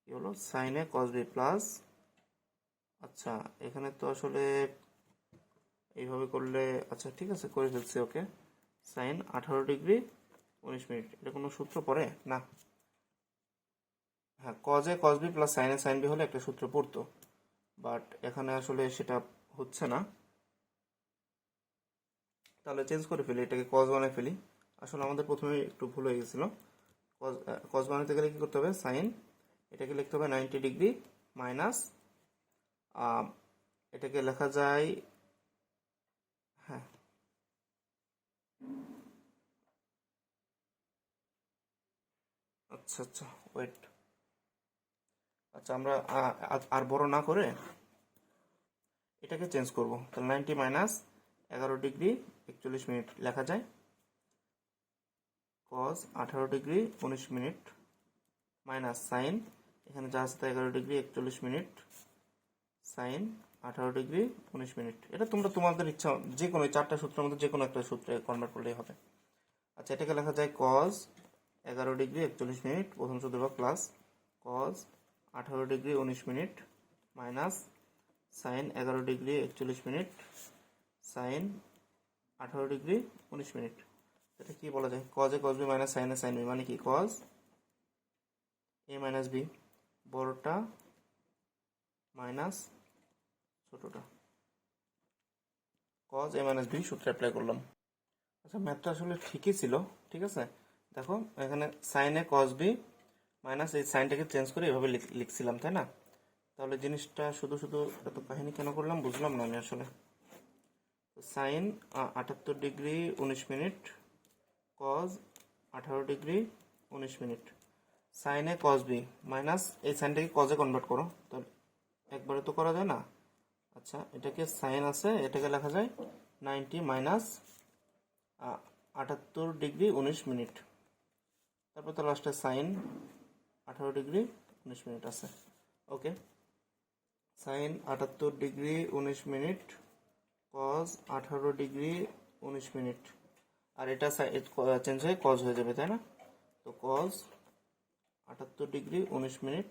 কি হলো? Sign A cos B plus, আচ্ছা এখানে তো আসলে এইভাবে করলে, আচ্ছা ঠিক আছে করে ফেলছি, ওকে। সাইন 18 ডিগ্রি 19 মিনিট, এটা কোনো সূত্র পড়ে না? হ্যাঁ, cos A cos B plus sine A sine B হলে একটা সূত্র পড়তো, বাট এখানে আসলে সেটা হচ্ছে না। তাহলে চেঞ্জ করে ফেলি, এটাকে কজ বানায় ফেলি। আসলে আমাদের প্রথমে একটু ভুল হয়ে গেছিল। কজ বানাতে গেলে কি করতে হবে? সাইন, এটাকে লিখতে হবে 90 ডিগ্রি মাইনাস, এটাকে লেখা যায়, হ্যাঁ আচ্ছা আচ্ছা ওয়েট, আচ্ছা আমরা আর বড় না করে এটাকে চেঞ্জ করব। তাহলে 90 মাইনাস 11 ডিগ্রি 41 মিনিট লেখা যায় cos 18 degree 19 minute minus sine, এখানে যা আছে 11 degree 41 minute sine 18 degree 19 minute. এটা তোমরা তোমাদের ইচ্ছা যে কোনো চারটা সূত্রের মধ্যে যে কোনো একটা সূত্রে কনভার্ট করলেই হবে। আচ্ছা, এটাকে লেখা যায় কজ 11 ডিগ্রি 41 মিনিট প্রথম সূত্র বা plus cos 18 degree 19 minute minus sine 11 degree 41 minute sine 18 degree 19 minute. এটা কি বলা যায়? Cos A cos B minus sine A sine B, মানে কি কজ এ মাইনাস বি বড়টা মাইনাস ছোটটা, কজ এ মাইনাস বি সূত্র অ্যাপ্লাই করলাম। আচ্ছা, ম্যাথটা আসলে ঠিকই ছিল, ঠিক আছে। দেখো এখানে sine A cos B minus এই সাইনটাকে চেঞ্জ করে এভাবে লিখছিলাম, তাই না? তাহলে জিনিসটা শুধু শুধু এত কাহিনী কেন করলাম বুঝলাম না আমি আসলে। Sine 78 degree 19 minute cos 18 degree 19 minute sine A cos B minus এই সাইনটাকে কজে কনভার্ট করো, তাহলে একবারে তো করা যায় না। আচ্ছা, এটাকে সাইন আছে, এটাকে লেখা যায় 90 মাইনাস 78 ডিগ্রি 19 মিনিট, তারপর তো লাস্টে সাইন 18 ডিগ্রি 19 মিনিট আছে। Okay, sine 78 degree 19 minute cos 18 degree 19 minute, আর এটা চেঞ্জ হয়ে কজ হয়ে যাবে, তাই না? তো cos 78 degree 19 minute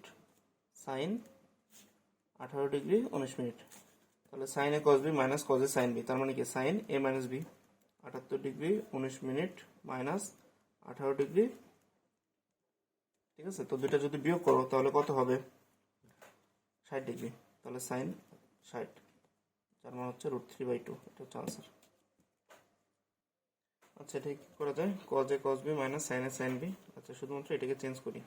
sine 18 degree 19 minute, তাহলে sine A cos B minus cos A sine B, তার মানে কি sine A minus B 78 degree 19 minute minus 18 degree, ঠিক আছে। তো দুইটা যদি বিয়োগ করো তাহলে কত হবে? 60 ডিগ্রি, তাহলে সাইন 60, যার মানে হচ্ছে √3/2, এটা হচ্ছে আনসার। আচ্ছা, এটা কি করা যায়? Cos A cos B minus sine A sine B. আচ্ছা, শুধুমাত্র এটাকে চেঞ্জ করি।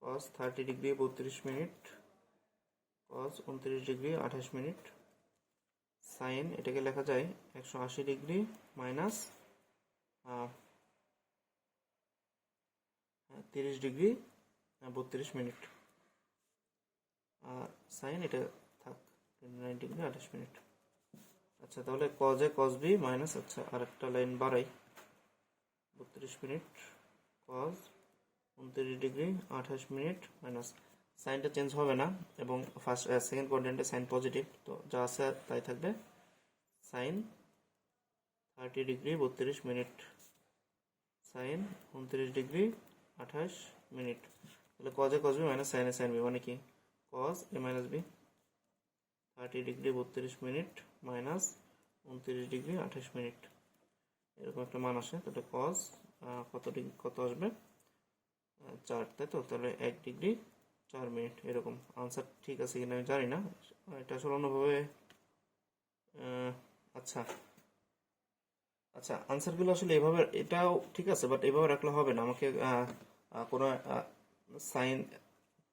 Cos 30 degree 32 minute cos 29 degree 28 minute sine, এটাকে লেখা যায় 180 degree minus 30 degree 32 minute sine, এটা থাক 29 ডিগ্রি 28 মিনিট। আচ্ছা, তাহলে cos A cos B minus, আচ্ছা আরেকটা লাইন বাড়াই, 32 minute cos 29 degree 28 minute minus সাইনটা চেঞ্জ হবে না এবং ফার্স্ট সেকেন্ড কোয়াড্রেন্টে সাইন পজিটিভ, তো যা আছে তাই থাকবে। Sine 30 degree 32 minute sine 29 degree 28 minute, তাহলে cos A cos B minus sine A sine B, মানে কি cos A minus B 30 degree 32 minute minus 29 degree 28 minute, এরকম একটা মান আসে। তাহলে কজ কত ডিগ্রি কত আসবে? 4, তাই তো? তাহলে 1 ডিগ্রি 4 মিনিট, এরকম। আনসার ঠিক আছে কিনা আমি জানি না, এটা আসলে অন্যভাবে। আচ্ছা আচ্ছা, আনসারগুলো আসলে এভাবে, এটাও ঠিক আছে, বাট এভাবে রাখলে হবে না, আমাকে কোনো সাইন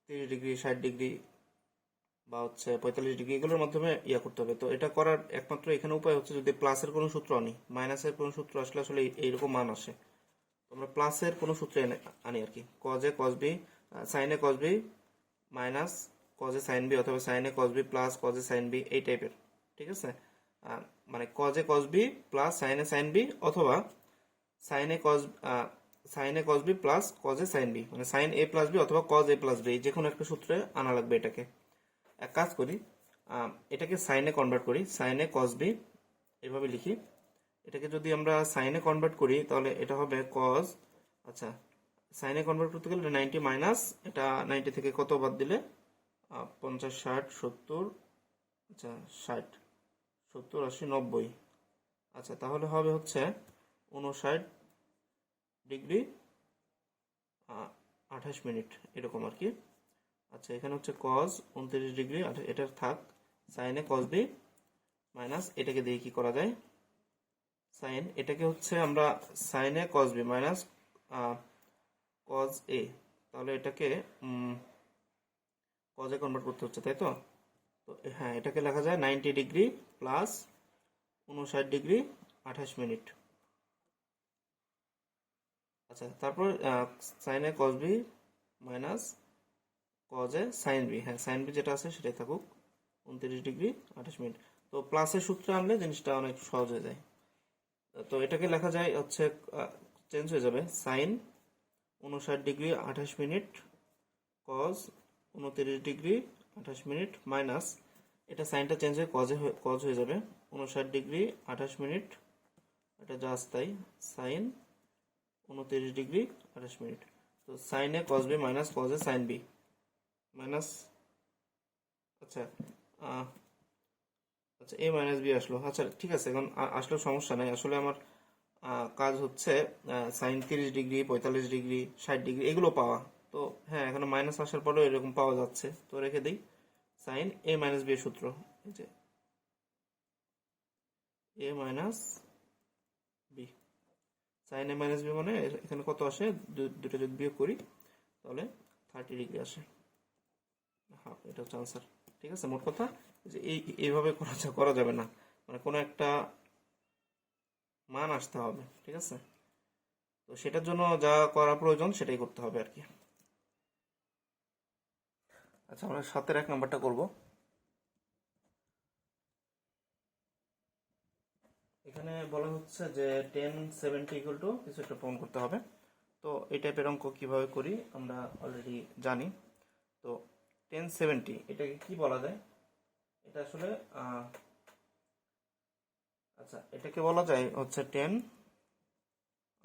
30 ডিগ্রি 60 ডিগ্রি বা হচ্ছে 45 ডিগ্রি এগুলোর মাধ্যমে করতে হবে। তো এটা করার একমাত্র এখানে উপায় হচ্ছে যদি প্লাসের কোনো সূত্র আনি, মাইনাসের কোনো সূত্র আসলে আসলে এইরকম মান আসে। আমরা প্লাসের কোনো সূত্রে আনি আর কি, cos A cos B sine A cos B minus cos A sine B, অথবা sine A cos B plus cos A sine B, এই টাইপের, ঠিক আছে। মানে cos A cos B plus sine A sine B, অথবা sine A cos B plus cos A sine B, মানে sine A plus B অথবা cos A plus B, যে কোনো একটা সূত্রে আনা লাগবে এটাকে। এক কাজ করি, এটাকে সাইনে কনভার্ট করি, সাইনে কজ বি এভাবে লিখি। এটাকে যদি আমরা সাইনে কনভার্ট করি তাহলে এটা হবে কজ, আচ্ছা সাইনে কনভার্ট করতে গেলে 90 মাইনাস এটা 90 থেকে কত বাদ দিলে 50 60 70, আচ্ছা 60 70 80 90, আচ্ছা তাহলে হবে হচ্ছে 59 ডিগ্রি 28 মিনিট, এরকম আর কি। আচ্ছা, এখানে হচ্ছে কজ 29 ডিগ্রি, এটা থাক, সাইনে কজ বি মাইনাস এটাকে দিয়ে কি করা যায়, সাইন এটাকে হচ্ছে আমরা সাইনে cos B minus cos A, তাহলে এটাকে কজে কনভার্ট করতে হচ্ছে, তাই তো? তো হ্যাঁ, এটাকে লেখা যায় 90 ডিগ্রি প্লাস 59 ডিগ্রি 28 মিনিট। আচ্ছা, তারপর সাইনে cos B minus cos A sine B, হ্যাঁ সাইন বি যেটা আছে সেটাই থাকুক 29 ডিগ্রি 28 মিনিট। তো প্লাসের সূত্রে আনলে জিনিসটা অনেক সহজ হয়ে যায়। তো এটাকে লেখা যায় হচ্ছে চেঞ্জ হয়ে যাবে sine 59 degree 28 minute cos 29 degree 28 minute minus এটা সাইনটা চেঞ্জ হয়ে কজ হয়ে যাবে 59 ডিগ্রি 28 মিনিট এটা জাস্ট তাই, সাইন 29°28'। তো sine A cos B minus cos A sine B minus, আচ্ছা আচ্ছা এ মাইনাস বি আসলো। আচ্ছা ঠিক আছে, এখন আসলেও সমস্যা নাই। আসলে আমার কাজ হচ্ছে সাইন 30°, 45°, 60° এগুলো পাওয়া। তো হ্যাঁ, এখানে মাইনাস আসার পরেও এরকম পাওয়া যাচ্ছে, তো রেখে দিই সাইন এ মাইনাস বি এর সূত্র, এই যে এ minus B, sine A minus B মানে এখানে কত আসে, দুটো যদি বিয়োগ করি তাহলে 30° আসে। হ্যাঁ, এটা হচ্ছে আনসার। ঠিক আছে, মোট কথা যে এইভাবে করা যাবে না, মানে কোনো একটা মান আসতে হবে। ঠিক আছে, তো সেটার জন্য যা করা প্রয়োজন সেটাই করতে হবে আর কি। আচ্ছা, আমরা 7-এর 1 নাম্বারটা করব। এখানে বলা হচ্ছে যে 1070 = কিছু একটা প্রমাণ করতে হবে। তো এই টাইপের অঙ্ক কিভাবে করি আমরা অলরেডি জানি। তো 1070 এটাকে কি বলা যায়, এটা আসলে আচ্ছা এটাকে বলা যায় হচ্ছে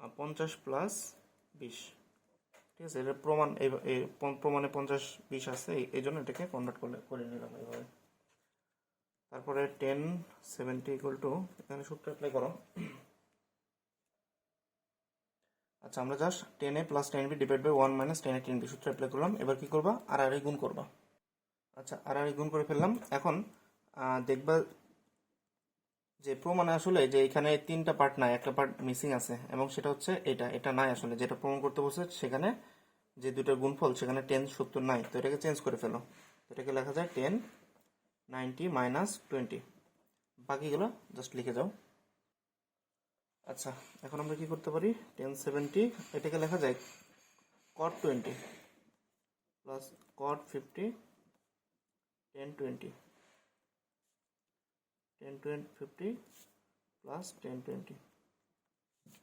50 প্লাস 20। ঠিক আছে, এটা প্রমাণ, প্রমাণে 50-20 আছে, এই জন্য এটাকে কনভার্ট করে নিলাম এইভাবে। তারপরে 1070 এখানে সূত্র অ্যাপ্লাই করো। আচ্ছা, আমরা just 10a plus 10b divide by 1 minus 10a 10b সূত্র অ্যাপ্লাই করলাম। এবার কি করবা, আর গুণ করবা। আচ্ছা, আর গুণ করে ফেললাম। এখন দেখবা যে প্রমাণে আসলে যে এখানে 3টা পার্ট নাই, একটা পার্ট মিসিং আছে, এবং সেটা হচ্ছে এটা নাই আসলে, যেটা প্রমাণ করতে বলছে সেখানে যে দুটো গুণফল সেখানে 1070 নাই। তো এটাকে চেঞ্জ করে ফেলো। এটাকে লেখা যায় 1090 মাইনাস 20, বাকিগুলো জাস্ট লিখে যাও। আচ্ছা, এখন আমরা কি করতে পারি, 1070 এটাকে লেখা যায় cot 20 প্লাস cot 50 1020 1020 প্লাস 1020।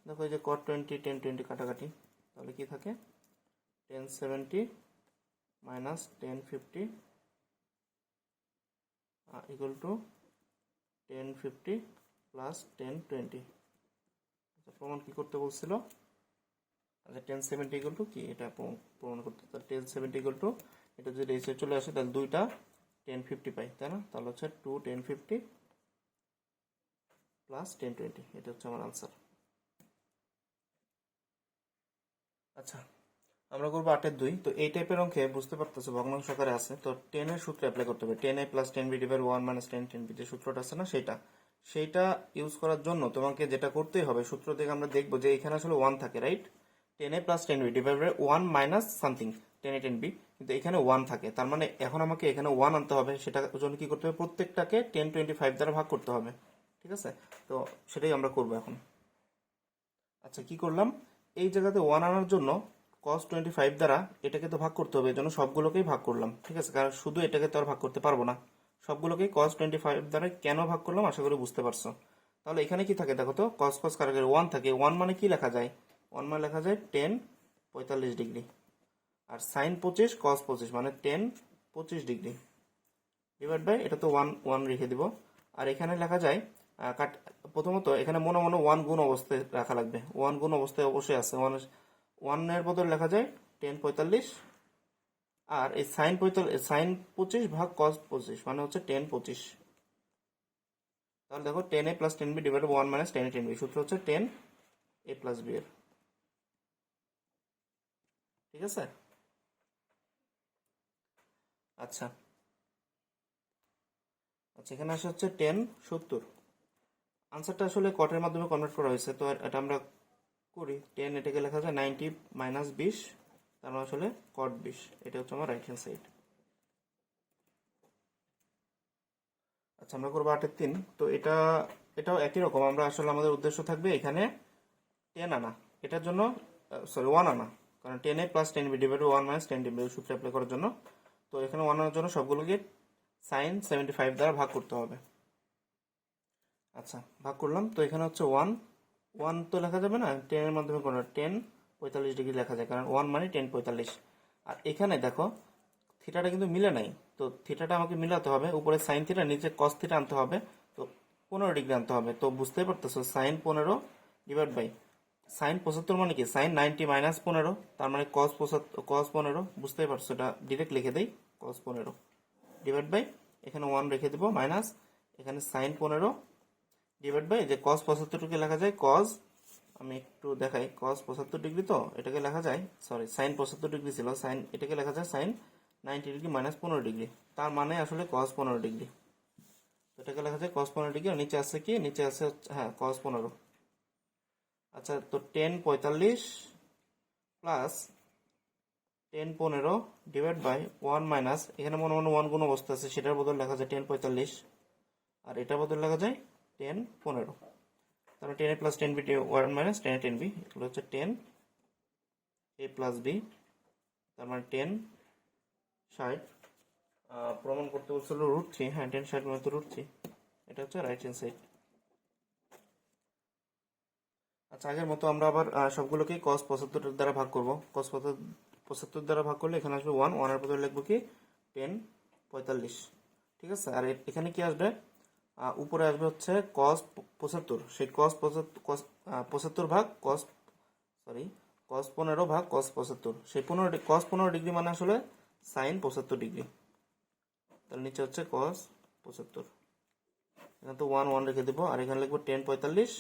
দেখো এই যে cot 20 1020 কাটাকাটি, তাহলে কি থাকে 1070 মাইনাস 1050 ইকুয়াল টু 1050 প্লাস 1020। আচ্ছা, প্রমাণ কি করতে বলছিল, আচ্ছা 1070 ইকুয়াল টু কি, এটা প্রমাণ করতে। তাহলে 1070 ইকুয়াল টু, এটা যদি এই সাইড চলে আসে তাহলে দুইটা 1050 পাই, তাই না? তাহলে হচ্ছে 2 1050 প্লাস 1020, এটা হচ্ছে আমার আনসার। আচ্ছা, আমরা করবো 8-এর 2। তো এই টাইপের অঙ্কে বুঝতে পারতেছো ভগ্নাংশ আকারে আছে, তো 10 এর সূত্র অ্যাপ্লাই করতে হবে। 10a plus 10b divide 1 minus 10 10b যে সূত্রটা আছে না, সেইটা ইউজ করার জন্য তোমাকে যেটা করতেই হবে, সূত্র থেকে আমরা দেখবো যে এখানে আসলে 1 থাকে, right? 10a plus 10b divide by 1 minus something 10a 10b, কিন্তু এখানে 1 থাকে, তার মানে এখন আমাকে এখানে 1 আনতে হবে। সেটার জন্য কি করতে হবে, প্রত্যেকটাকে 1025 দ্বারা ভাগ করতে হবে। ঠিক আছে, তো সেটাই আমরা করবো এখন। আচ্ছা, কি করলাম, এই জায়গাতে 1 আনার জন্য cos 25 দ্বারা এটাকে তো ভাগ করতে হবে, এই জন্য সবগুলোকেই ভাগ করলাম। ঠিক আছে, কারণ শুধু এটাকে তো আর ভাগ করতে পারবো না, সবগুলোকেই cos 25 দ্বারা কেন ভাগ করলাম আশা করি বুঝতে পারছো। তাহলে এখানে কি থাকে দেখো তো, cos cos কারকের 1 থাকে, 1 মানে কি লেখা যায়, 1 মানে লেখা যায় 10 45°, আর sin 25 cos 25 মানে 10 25°, ডিভাইড বাই এটা তো 1 1 রেখে দিব। আর এখানে লেখা যায় প্রথমত এখানে মনে মনে 1 গুণ অবস্থায় রাখা লাগবে, 1 গুণ অবস্থায় অবশ্যই আছে, 1 এর বদলে লেখা যায় 10 45, আর এই সাইন 25 ভাগ cos 25 মানে হচ্ছে 10 25। তাহলে দেখো 10a plus 10b divide 1 minus 10a 10b সূত্র হচ্ছে 10a প্লাস b এর। ঠিক আছে, আচ্ছা আচ্ছা এখানে আসে হচ্ছে 1070। আনসারটা আসলে কটের মাধ্যমে কনভার্ট করা হয়েছে, তো এটা আমরা করি। 10 এটাকে লেখা যায় 90 মাইনাস 20, তার মানে আসলে cot 20, এটা হচ্ছে আমার রাইট হ্যান্ড সাইড। আচ্ছা, আমরা করবো 8-এর 3। তো এটাও একই রকম, আমরা আসলে আমাদের উদ্দেশ্য থাকবে এখানে 10 আনা, এটার জন্য 1 আনা, কারণ 10a plus 10b divide 1 minus 10b সূত্র অ্যাপ্লাই করার জন্য। তো এখানে 1 আনার জন্য সবগুলোকে সাইন 75 দ্বারা ভাগ করতে হবে। আচ্ছা, ভাগ করলাম, তো এখানে হচ্ছে 1 1 তো লেখা যাবে না, 10 এর মাধ্যমে কোনো 10 45° লেখা যায়, কারণ 1 মানে 10 45। আর এখানে দেখো থিটাটা কিন্তু মিলে নাই, তো থিটাটা আমাকে মিলাতে হবে, উপরে সাইন থিটা নিচে কস থিটা আনতে হবে, তো 15° আনতে হবে। তো বুঝতেই পারতেছো সাইন 15 ডিভাইড বাই সাইন 75 মানে কি সাইন 90 মাইনাস 15, তার মানে কস 15, বুঝতেই পারছো, এটা ডিরেক্ট লিখে দেই কস 15 ডিভাইড বাই এখানে 1 রেখে দেবো মাইনাস এখানে সাইন 15 ডিভাইড বাই যে কস 75 কে লেখা যায় কস, আমি একটু দেখাই, কস 75 ডিগ্রি, তো এটাকে লেখা যায়, সরি সাইন 75 ডিগ্রি ছিল, সাইন এটাকে লেখা যায় সাইন 90 ডিগ্রি মাইনাস 15 ডিগ্রি, তার মানে আসলে কস 15 ডিগ্রি, এটাকে লেখা যায় কস 15 ডিগ্রি। আর নিচে আছে কি, নিচে আছে হ্যাঁ কস 15। আচ্ছা, তো 10 45 প্লাস 10 15 ডিভাইড বাই 1 মাইনাস এখানে মনে মনে 1 গুণ অবস্থা আছে, সেটার বদল লেখা যায় 10 45, আর এটার বদল লেখা যায় 10 15, তাহলে 10 a plus 10 B 1 minus 10 a 10 B, এগুলো হচ্ছে 10 a প্লাস বি, তার মানে 10 60, প্রমাণ করতে বলছিল √3, হ্যাঁ 10 60 মানে তো √3, এটা হচ্ছে রাইট হ্যান্ড সাইড। আচ্ছা, আগের মতো আমরা আবার সবগুলোকে cos 75 দ্বারা ভাগ করব। cos 75 দ্বারা ভাগ করলে এখানে আসবে 1, 1 এর বদলে লিখবো কি 10 45, ঠিক আছে। আর এখানে কি আসবে, উপরে আসবে হচ্ছে cos 75, সেই cos 75 ভাগ cos, সরি cos 15 ভাগ cos 75, সেই 15 cos 15 ডিগ্রি মানে আসলে sin 75 ডিগ্রি, তাহলে নিচে হচ্ছে cos 75, এখানে তো 1 1 রেখে দেবো, আর এখানে লিখবো 10 45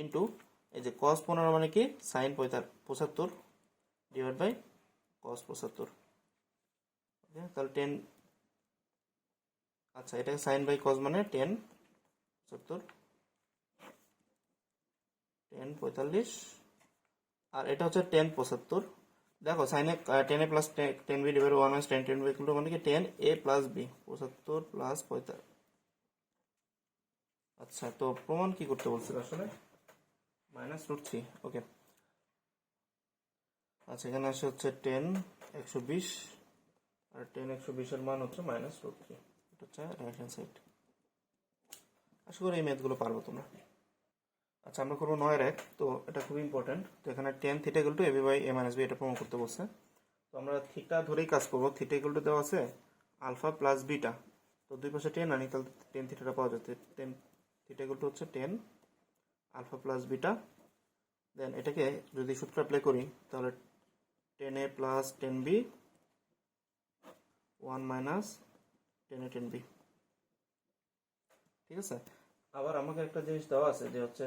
ইন্টু এই যে cos 15 মানে কি sin 75 ডিভাইড বাই cos 75, ওকে, তাহলে 10, আচ্ছা এটাকে sin বাই cos মানে 10 75 10 45, আর এটা হচ্ছে 10 75, দেখো সাইনে 10 a plus 10 B divide 1 minus 10 10 B equal মানে কি 10 a প্লাস বি 75 প্লাস 45। আচ্ছা, তো প্রমাণ কি করতে বলছিল আসলে, মাইনাস √3, ওকে। আচ্ছা, এখানে আসে হচ্ছে 10 120, আর 10 120 এর মান হচ্ছে মাইনাস √3, এটা হচ্ছে রাইট হ্যান্ড সাইড। আশা করি এই ম্যাথগুলো পারবো তোমরা। আচ্ছা, আমরা করবো 9-1, তো এটা খুবই ইম্পর্টেন্ট। তো এখানে tan theta equal to ab by a minus b, এটা প্রমাণ করতে বলছে। তো আমরা থিটা ধরেই কাজ করবো, থিটা ইকুয়াল টু দেওয়া আছে আলফা প্লাস বিটা, তো দুই পাশে 10 আনি তাহলে tan থিটাটা পাওয়া যাচ্ছে, tan থিটা ইকুয়াল টু হচ্ছে 10 আলফা প্লাস বিটা, দেন এটাকে যদি সূত্র অ্যাপ্লাই করি তাহলে 10 a plus 10 b 1 minus 10 a 10 b, ঠিক আছে। আবার আমাকে একটা জিনিস দেওয়া আছে যে হচ্ছে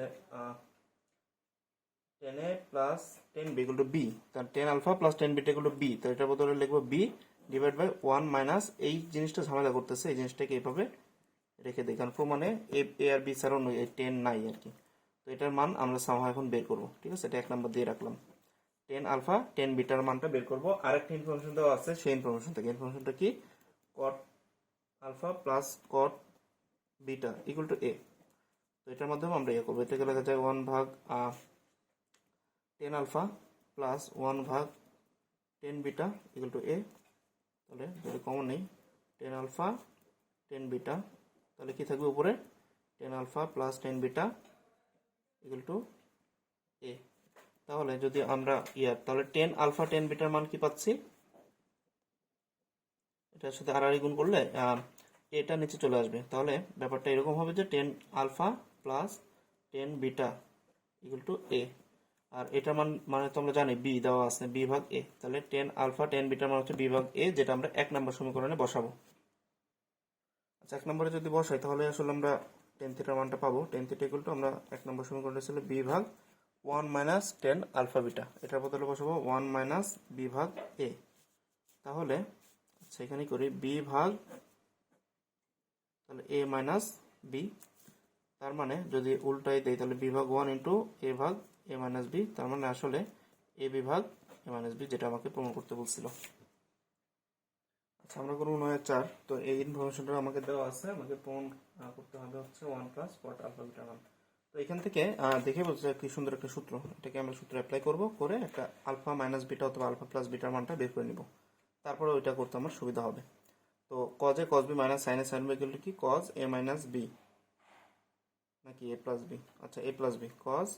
10 a plus 10 b equal to b, তার 10 alpha plus 10 beta equal to b, তো এটার বদলে লিখবো b ডিভাইড বাই 1 মাইনাস, এই জিনিসটা ঝামেলা করতেছে, এই জিনিসটাকে এইভাবে রেখে দিই, কারণ প্রমাণে a আর b ছাড়াও 10 নাই আর কি। তো এটার মান আমরা সামহাও এখন বের করবো, ঠিক আছে, এটা 1 নাম্বার দিয়ে রাখলাম। 10 আলফা 10 বিটার মানটা বের করবো। আরেকটা ইনফরমেশন দেওয়া আছে, সেই ইনফরমেশন থেকে, ইনফরমেশনটা কি, cot alpha plus cot beta equal to a, তো এটার মাধ্যমে আমরা ইয়ে করবো, এটাকে লেখা যায় 1 ভাগ 10 আলফা প্লাস 1 ভাগ 10 বিটা ইকুয়াল টু a, তাহলে যদি কমন নেই 10 আলফা 10 বিটা, তাহলে কি থাকবে উপরে 10 alpha plus 10 beta equal to a, তাহলে যদি আমরা তাহলে 10 আলফা 10 বিটার মান কি পাচ্ছি, এটার সাথে আর গুণ করলে এটা নিচে চলে আসবে, তাহলে ব্যাপারটা এরকম হবে যে 10 alpha plus 10 beta equal to a, আর এটার মান মানে তো আমরা জানি b দেওয়া আছে, b ভাগ a, তাহলে 10 আলফা 10 বিটার মান হচ্ছে b ভাগ a, যেটা আমরা 1 নম্বর সমীকরণে বসাবো। আচ্ছা, 1 নম্বরে যদি বসাই তাহলে আসলে আমরা tan থিটার মানটা পাবো, tan থিটা ইকুয়াল টু আমরা 1 নম্বর সমীকরণে ছিল b ভাগ 1 মাইনাস 10 আলফা বিটা, এটার বদলে বসাবো 1 মাইনাস b ভাগ a, তাহলে আচ্ছা এখানে করি b ভাগ, তাহলে a মাইনাস b, তার মানে যদি উল্টাই দেই তাহলে b ভাগ 1 ইন্টু a ভাগ a মাইনাস b, তার মানে আসলে a b ভাগ a মাইনাস b, যেটা আমাকে প্রমাণ করতে বলছিল। আচ্ছা, আমরা করবো 9-4, তো এই ইনফরমেশনটা আমাকে দেওয়া আছে, আমাকে প্রমাণ করতে হবে হচ্ছে 1 প্লাস cot আলফা বিটা মান। তো এখান থেকে দেখে বলছে কি সুন্দর একটা সূত্র, এটাকে আমরা সূত্র অ্যাপ্লাই করব, করে একটা আলফা মাইনাস বিটা অথবা আলফা প্লাস বিটার মানটা বের করে নিব, তারপরে ওইটা করতে আমার সুবিধা হবে। তো cos a cos b minus sin a sin b equal to কি cos a মাইনাস b নাকি a প্লাস b, আচ্ছা a plus b, cos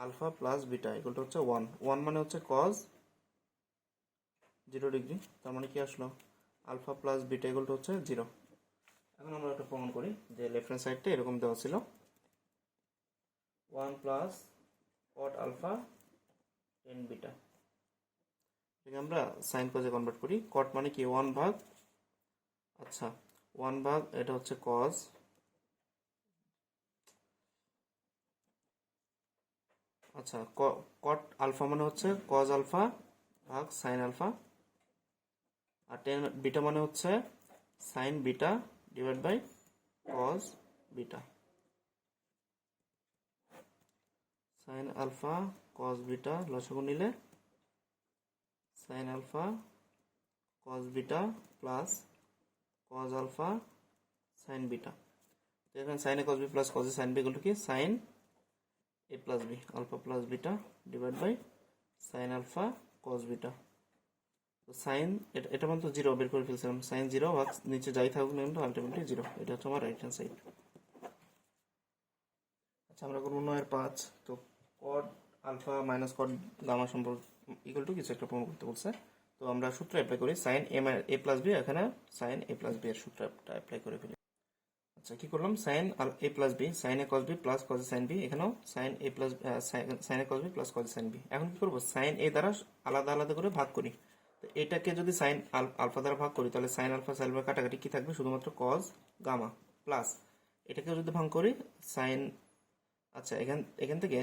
alpha plus beta equal to হচ্ছে 1, 1 মানে হচ্ছে cos 0 ডিগ্রি, তার মানে কি আসলো alpha plus beta equal to হচ্ছে 0। এখন আমরা এটা প্রমাণ করি যে লেফট হ্যান্ড সাইডটা এরকম দেওয়া ছিল, 1 plus cot alpha tan beta. এটাকে আমরা সাইন কজে কনভার্ট করি। কট মানে কি 1 ভাগ, আচ্ছা 1 ভাগ এটা হচ্ছে কজ, আচ্ছা কট আলফা মানে হচ্ছে কজ আলফা ভাগ সাইন আলফা, আর টেন বিটা মানে হচ্ছে sine beta divide by cos beta. Sine alpha cos beta লসাগু নিলে sine alpha cos beta plus cos alpha sine beta. তো এখানে sine A cos B plus cos A sine B কি sine A plus B alpha plus beta divide by sine alpha cos beta. তো sine এটা মানে তো zero বের করে ফেলছিলাম, সাইন জিরো ভাগ নিচে যাই থাকুক না কিন্তু আলটিমেটলি জিরো। এটা হচ্ছে আমার রাইট হ্যান্ড সাইড। আচ্ছা আমরা করবো 9-5। তো cot alpha minus cot gamma সম্পর্ক ইকুয়াল টু কিছু একটা প্রমাণ করতে বলছে। তো আমরা সূত্র অ্যাপ্লাই করি, সাইন এ প্লাস বি, এখানে সাইন এ প্লাস বি এর সূত্রটা অ্যাপ্লাই করে ফেলি। আচ্ছা কি করলাম, sine A plus B sine A cos B plus cos sine B, এখানেও sine A plus sine A cos B plus cos sine B. এখন কি করবো, সাইন এ দ্বারা আলাদা আলাদা করে ভাগ করি। তো এটাকে যদি সাইন আলফা দ্বারা ভাগ করি তাহলে সাইন আলফা সাইন কাটাকাটি কি থাকবে, শুধুমাত্র কজ গামা প্লাস এটাকে যদি ভাগ করি সাইন, আচ্ছা এখান থেকে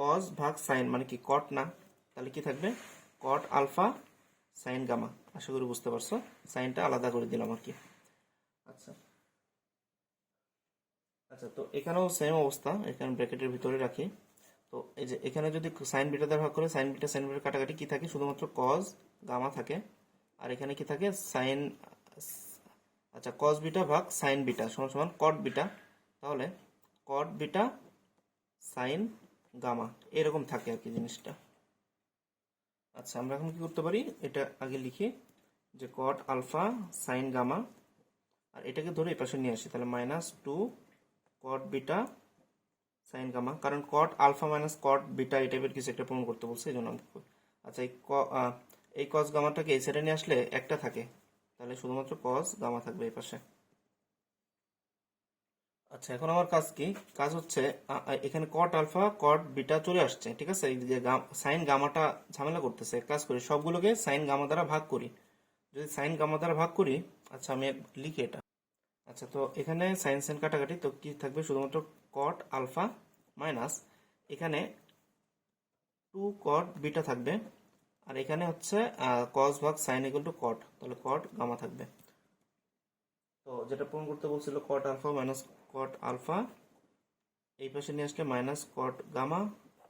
কজ ভাগ সাইন মানে কি কট না, তাহলে কি থাকবে কট আলফা সাইন গামা। আশা করি বুঝতে পারছো, সাইনটা আলাদা করে দিলাম আর কি। আচ্ছা আচ্ছা তো এখানেও সেম অবস্থা, এখানে ব্র্যাকেটের ভিতরে রাখি। তো এই যে এখানে যদি সাইন বিটা দ্বারা ভাগ করে সাইন বিটা কাটাকাটি কি থাকে, শুধুমাত্র কজ গামা থাকে। আর এখানে কি থাকে সাইন, আচ্ছা কজ বিটা ভাগ সাইন বিটা সমান সমান কট বিটা, তাহলে কট বিটা সাইন গামা এরকম থাকে আর কি জিনিসটা। আচ্ছা আমরা এখন কি করতে পারি, এটা আগে লিখি যে কট আলফা সাইন গামা, আর এটাকে ধরে এই পাশে নিয়ে আসি, তাহলে -2 কট বিটা সাইন গামা, কারণ cot alpha minus cot beta এই টাইপের কিছু একটা প্রমাণ করতে বলছে এই জন্য। আচ্ছা এই কস গামাটাকে এই সাইডে নিয়ে আসলে একটা থাকে, তাহলে শুধুমাত্র কস গামা থাকবে এই পাশে। আচ্ছা এখন আমার কাজ কি, কাজ হচ্ছে এখানে কট আলফা কট বিটা চলে আসছে, ঠিক আছে, এই যে সাইন গামাটা ঝামেলা করতেছে, এক কাজ করি সবগুলোকে সাইন গামা দ্বারা ভাগ করি। যদি সাইন গামা দ্বারা ভাগ করি, আচ্ছা আমি লিখি এটা। আচ্ছা তো এখানে সাইন সাইন কাটাকাটি, তো কি থাকবে শুধুমাত্র কট আলফা মাইনাস এখানে 2 কট বিটা থাকবে, আর এখানে হচ্ছে কস ভাগ সাইন ইকুয়াল টু কট, তাহলে কট গামা থাকবে। তো যেটা প্রমাণ করতে বলছিল cot alpha minus cot alpha এই পাশে নিয়ে আসলে minus cot gamma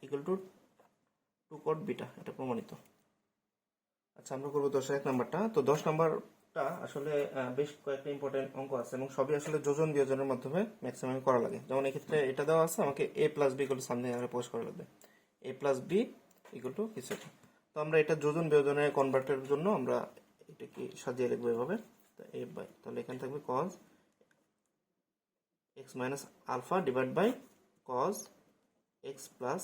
equal to 2 cot beta, এটা প্রমাণিত। আচ্ছা আমরা করবো 10-1 নাম্বারটা। তো 10 নাম্বারটা আসলে বেশ কয়েকটা ইম্পর্টেন্ট অঙ্ক আছে এবং সবই আসলে যোজন বিয়োজনের মাধ্যমে ম্যাক্সিমাম করা লাগে। যেমন এক্ষেত্রে এটা দেওয়া আছে, আমাকে a plus B equal to something এখানে পোস্ট করা লাগবে, a plus B equal to কিছু একটা। তো আমরা এটা যোজন বিয়োজনে কনভার্টের জন্য আমরা এটাকে সাজিয়ে লিখবো এভাবে, তাহলে এখানে থাকবে cos x minus alpha divide by cos x plus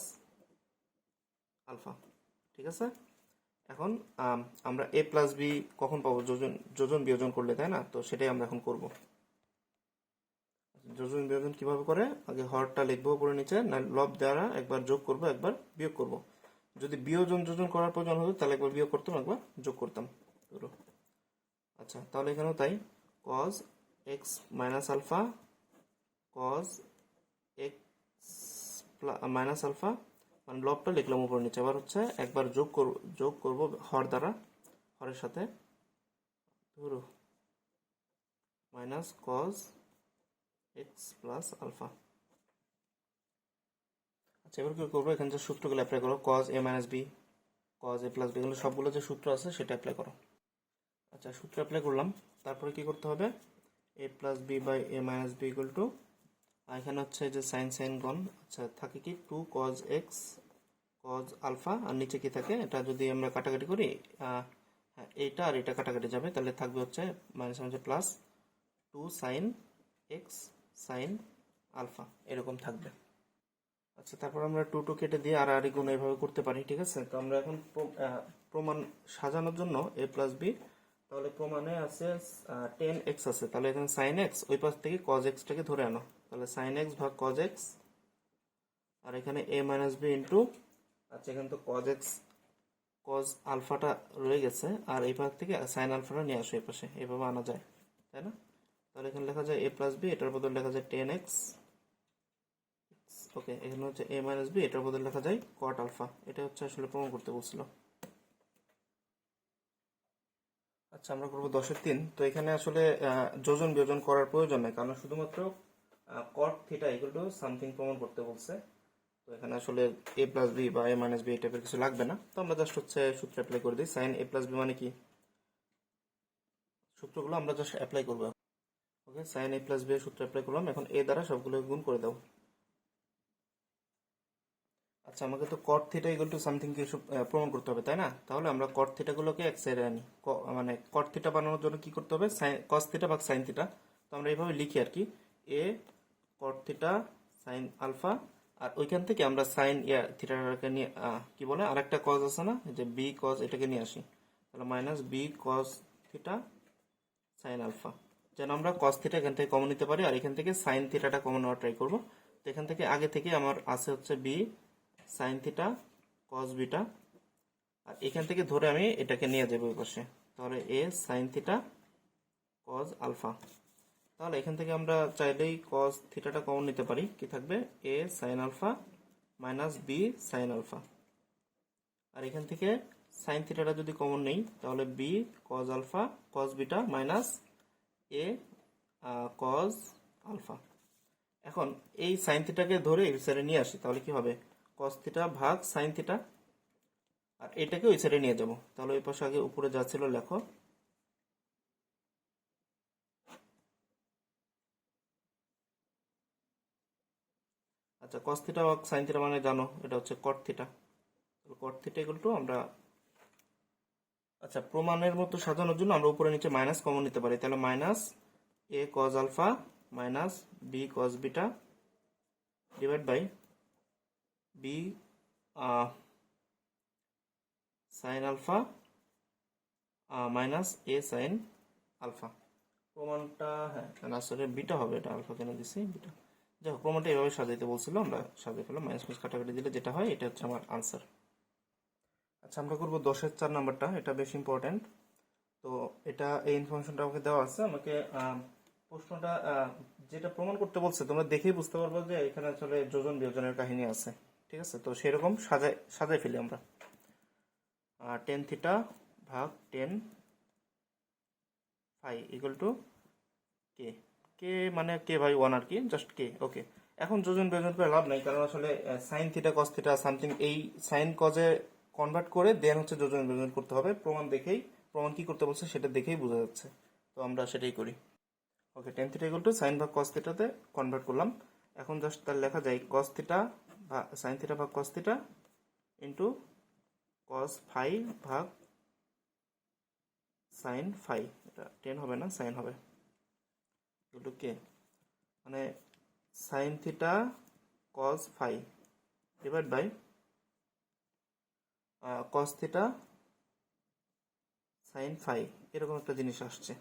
alpha, ঠিক আছে। এখন আমরা a প্লাস বি কখন পাবো, যোজন বিয়োজন করলে, তাই না? তো সেটাই আমরা এখন করব। যোজন বিয়োজন কিভাবে করে, আগে হরটা লিখবো উপরে নিচে, না লব দ্বারা একবার যোগ করব একবার বিয়োগ করব। যদি বিয়োজন যোজন করার প্রয়োজন হতো তাহলে একবার বিয়োগ করতাম একবার যোগ করতাম। আচ্ছা তাহলে এখানেও তাই, cos x minus alpha cos x minus alpha, মানে লবটা লিখলাম উপর নিচে, আবার হচ্ছে একবার যোগ করব হর দ্বারা, হরের সাথে ধরো minus cos x plus alpha. আচ্ছা এবার কি করবো, এখানে যে সূত্রগুলো অ্যাপ্লাই করো, cos a minus B cos a plus B, এগুলো সবগুলো যে সূত্র আছে সেটা অ্যাপ্লাই করো। আচ্ছা সূত্র অ্যাপ্লাই করলাম, তারপরে কি করতে হবে, a plus B by a minus B equal to, এখানে হচ্ছে যে সাইন সাইন গন, আচ্ছা থাকে কি 2 cos x cos আলফা, আর নিচে কি থাকে, এটা যদি আমরা কাটাকাটি করি হ্যাঁ এইটা আর এটা কাটাকাটি যাবে, তাহলে থাকবে হচ্ছে minus minus plus 2 sine X sine alpha এরকম থাকবে। আচ্ছা তারপর আমরা 2 কেটে দিয়ে আর গুণ এইভাবে করতে পারি, ঠিক আছে। তো আমরা এখন প্রমাণ সাজানোর জন্য a প্লাস বি, তাহলে প্রমাণে আছে 10x আছে, তাহলে এখানে সাইন এক্স, ওই পাশ থেকে cos x টাকে ধরে আনো, তাহলে সাইন এক্স ভাগ cos x আর এখানে এ মাইনাস বি ইন্টু, আচ্ছা এখানে তো কজ এক্স কজ আলফাটা রয়ে গেছে, আর এই ভাগ থেকে সাইন আলফাটা নিয়ে আসো এই পাশে, এভাবে আনা যায় তাই না? তাহলে এখানে লেখা যায় এ প্লাস বি, এটার বদলে লেখা যায় টেন এক্স। ওকে, এখানে হচ্ছে এ মাইনাস বি, এটার বদলে লেখা যায় কট আলফা। এটা হচ্ছে আসলে প্রমাণ করতে বলছিল। আচ্ছা আমরা করবো 10-3। তো এখানে আসলে যোজন বিয়োজন করার প্রয়োজন নেই, কারণ শুধুমাত্র কট থিটা ইকুয়াল টু সামথিং প্রমাণ করতে বলছে। তো এখানে আসলে এ প্লাস বি বা এ মাইনাস বি এই টাইপের কিছু লাগবে না। তো আমরা জাস্ট হচ্ছে সূত্র অ্যাপ্লাই করে দিই। সাইন এ প্লাস বি মানে কি, সূত্রগুলো আমরা জাস্ট অ্যাপ্লাই করবো। ওকে, সাইন এ প্লাস বি এর সূত্র অ্যাপ্লাই করলাম। এখন এ দ্বারা সবগুলো গুণ করে দাও। আচ্ছা আমাকে তো কট থিটা ইকুয়াল টু সামথিং কিছু প্রমাণ করতে হবে তাই না? তাহলে আমরা কট থিটা গুলোকে এক সাইডে আনি। মানে কট থিটা বানানোর জন্য কি করতে হবে, কস থিটা বা সাইন থিটা। তো আমরা এইভাবে লিখি আর কি, এ কট থিটা সাইন আলফা, আর ওইখান থেকে আমরা সাইন থিটাটাকে নিয়ে কি বলে আরেকটা কজ আছে না, যে বি কজ, এটাকে নিয়ে আসি। তাহলে minus B cos theta sine alpha, যেন আমরা কস থিটা এখান থেকে কমন নিতে পারি, আর এখান থেকে সাইন থিটাটা কমন নেওয়ার ট্রাই করবো। তো এখান থেকে আগে থেকে আমার আছে হচ্ছে B sine theta cos beta, আর এখান থেকে ধরে আমি এটাকে নিয়ে যাবো ওই পাশে। তাহলে এ সাইন থিটা কস আলফা। তাহলে এখান থেকে আমরা চাইলেই কস থিটাটা কমন নিতে পারি, কি থাকবে A sine alpha minus B sine alpha. আর এখান থেকে সাইন থিটাটা যদি কমন নেই, তাহলে B cos alpha cos beta minus A cos alpha. এখন এই সাইন থিটাকে ধরে এই সাইডে নিয়ে আসি, তাহলে কি হবে কস থিটা ভাগ সাইন থিটা, আর এটাকে ওই সাইডে নিয়ে যাব। তাহলে ওই পাশে আগে উপরে যা ছিল লেখো। আচ্ছা কস থিটা ভাগ সাইন থিটা মানে জানো, এটা হচ্ছে কট theta. Cot theta equal two আমরা, আচ্ছা প্রমাণের মতো সাজানোর জন্য আমরা উপরে নিচে মাইনাস কমন নিতে পারি। তাহলে minus A cos alpha minus B cos beta divide by B sine alpha minus A sine alpha. প্রমাণটা হ্যাঁ আসলে বিটা হবে, এটা আলফা কেন দিছি বিটা। যাই হোক, প্রমাণটা এভাবে সাজাইতে বলছিল, আমরা সাজিয়ে ফেলাম। মাইনাস মাইনাস কাটাকাটি দিলে যেটা হয় এটা হচ্ছে আমার আনসার। আচ্ছা আমরা করবো 10-4 নাম্বারটা, এটা বেশ ইম্পর্টেন্ট। তো এটা এই ইনফরমেশনটা আমাকে দেওয়া আছে। আমাকে প্রশ্নটা যেটা প্রমাণ করতে বলছে তোমরা দেখেই বুঝতে পারবো যে এখানে আসলে যোজন বিয়োজনের কাহিনী আছে। ঠিক আছে, তো সেরকম সাজাই ফেলি আমরা। টেন থিটা ভাগ টেন ফাই ইকুয়াল টু কে। কে মানে কে ভাই ওয়ান আর কি, জাস্ট কে। ওকে, এখন যোজন বিয়োজন করে লাভ নাই, কারণ আসলে sign theta cos theta something এই সাইন কজে কনভার্ট করে দেন হচ্ছে যোজন বিয়োজন করতে হবে। প্রমাণ কি করতে বলছে সেটা দেখেই বোঝা যাচ্ছে। তো আমরা সেটাই করি। Okay, tan theta equal to sine ভাগ কস থিটাতে কনভার্ট করলাম। এখন জাস্ট তার লেখা যায় কস থিটা বা সাইন থিটা ভাগ cos theta into cos phi ভাগ সাইন ফাই। এটা টেন হবে না, সাইন হবে। ইকুয়াল টু কে, মানে sine theta cos phi divide by cos theta sine phi, এরকম একটা জিনিস আসছে।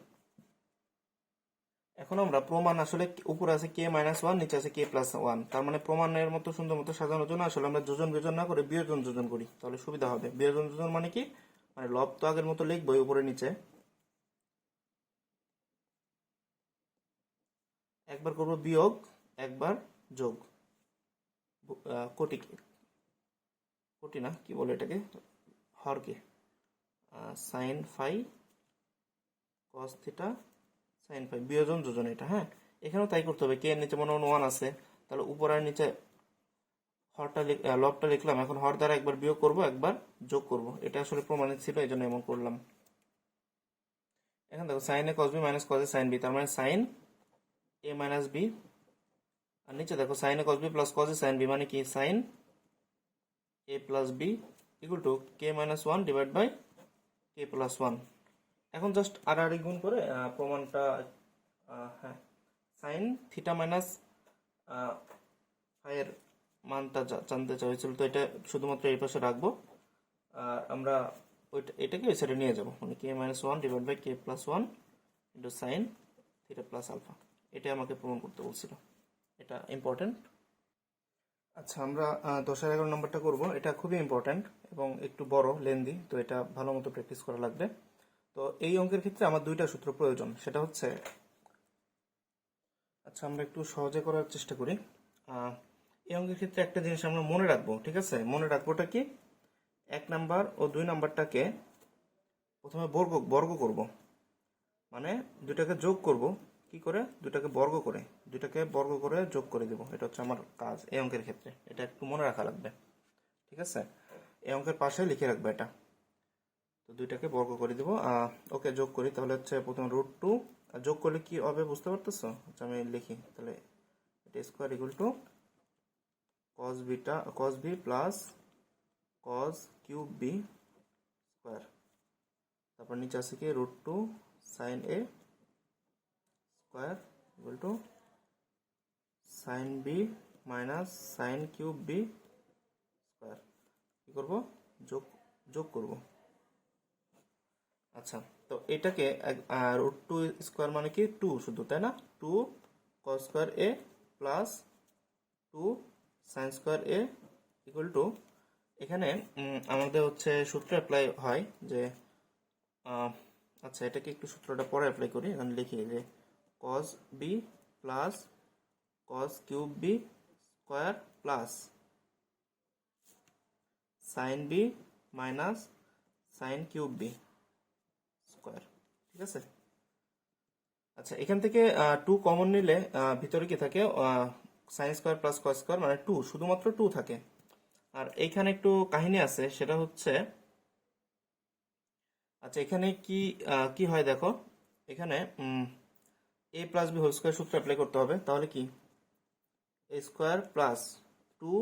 এখন আমরা প্রমাণ আসলে উপরে আছে কে মাইনাস ওয়ান, নিচে আছে কে প্লাস ওয়ান। তার মানে প্রমাণের মতো সুন্দর মতো সাজানোর জন্য আসলে আমরা যোজন বিয়োজন না করে বিয়োজন যোজন করি, তাহলে সুবিধা হবে। বিয়োজন যোজন মানে কি, মানে লব তো আগের মতো লিখবো উপরে নিচে, একবার করবো বিয়োগ, একবার যোগ। কোটি কোটি না, কি বলে এটাকে, হরকে sine phi cos theta sine phi, বিয়োজন যোজন এটা। হ্যাঁ, এখানেও তাই করতে হবে। কে এর নিচে মনে মনে ওয়ান আছে, তাহলে উপর আর নিচে লবটা লিখলাম। এখন হর দ্বারা একবার বিয়োগ করব, একবার যোগ করব। এটা আসলে প্রমাণিত ছিল, এই জন্য এমন করলাম। এখন দেখো sine A cos B minus cos A sine B, তার মানে সাইন এ মাইনাস বি। আর নিচে দেখো sine A cos B plus cos A sine B, মানে কি sine A plus B equal to K minus one divide by K plus one. এখন just আর গুণ করে প্রমাণটা, হ্যাঁ সাইন থিটা মাইনাস ফাইয়ের মানটা জানতে চাইছিল, তো এটা শুধুমাত্র এই পাশে রাখবো। আর আমরা এটাকে ওই সাইডে নিয়ে যাবো, মানে K minus one divide by K plus one into sine theta plus alpha. এটাই আমাকে প্রমাণ করতে বলছিল, এটা ইম্পর্টেন্ট। আচ্ছা, আমরা 10 আর 11 নম্বরটা করব। এটা খুবই ইম্পর্ট্যান্ট এবং একটু বড় লেন্দি, তো এটা ভালো মতো প্র্যাকটিস করা লাগবে। তো এই অঙ্কের ক্ষেত্রে আমার দুইটা সূত্র প্রয়োজন, সেটা হচ্ছে, আচ্ছা আমরা একটু সহজে করার চেষ্টা করি। আহ, এই অঙ্কের ক্ষেত্রে একটা জিনিস আমরা মনে রাখবো, ঠিক আছে? মনে রাখবোটা কি, 1 নাম্বার ও 2 নাম্বারটাকে প্রথমে বর্গ বর্গ করব, মানে দুইটাকে যোগ করব। কি করে? দুইটাকে বর্গ করে, দুইটাকে বর্গ করে যোগ করে দেব। এটা হচ্ছে আমার কাজ এই অঙ্কের ক্ষেত্রে, এটা একটু মনে রাখা লাগবে, ঠিক আছে? এই অঙ্কের পাশে লিখে রাখবে এটা। তো দুইটাকে বর্গ করে দিব। ওকে, যোগ করি তাহলে হচ্ছে প্রথমে √2। যোগ করলে কি হবে বুঝতে পারতেছো? আচ্ছা আমি লিখি তাহলে, এটা square equal to cos b plus cos cube B square. তারপর নিচে আছে কি √2 sin a square equal to sin b minus sin cube B square. কি করব? যোগ যোগ করব। আচ্ছা, তো এটাকে √2 স্কোয়ার মানে কি 2 শুধু, তাই না? 2 cos square a plus 2 sin square a equal to, এখানে আমাদের হচ্ছে সূত্র অ্যাপ্লাই হয় যে, আচ্ছা এটাকে একটু সূত্রটা পরে অ্যাপ্লাই করি। এখানে লিখি যে cos b plus cos cube b square plus sin b minus sin cube b square, ঠিক আছে? আচ্ছা, এখান থেকে 2 কমন নিলে ভিতরে কি থাকে, sign square plus cos square মানে 2, শুধুমাত্র 2 থাকে। আর এইখানে একটু কাহিনী আছে, সেটা হচ্ছে, আচ্ছা এখানে কি কি হয় দেখো, এখানে a plus B whole square সূত্র অ্যাপ্লাই করতে হবে। তাহলে কি, এ স্কোয়ার প্লাস 2,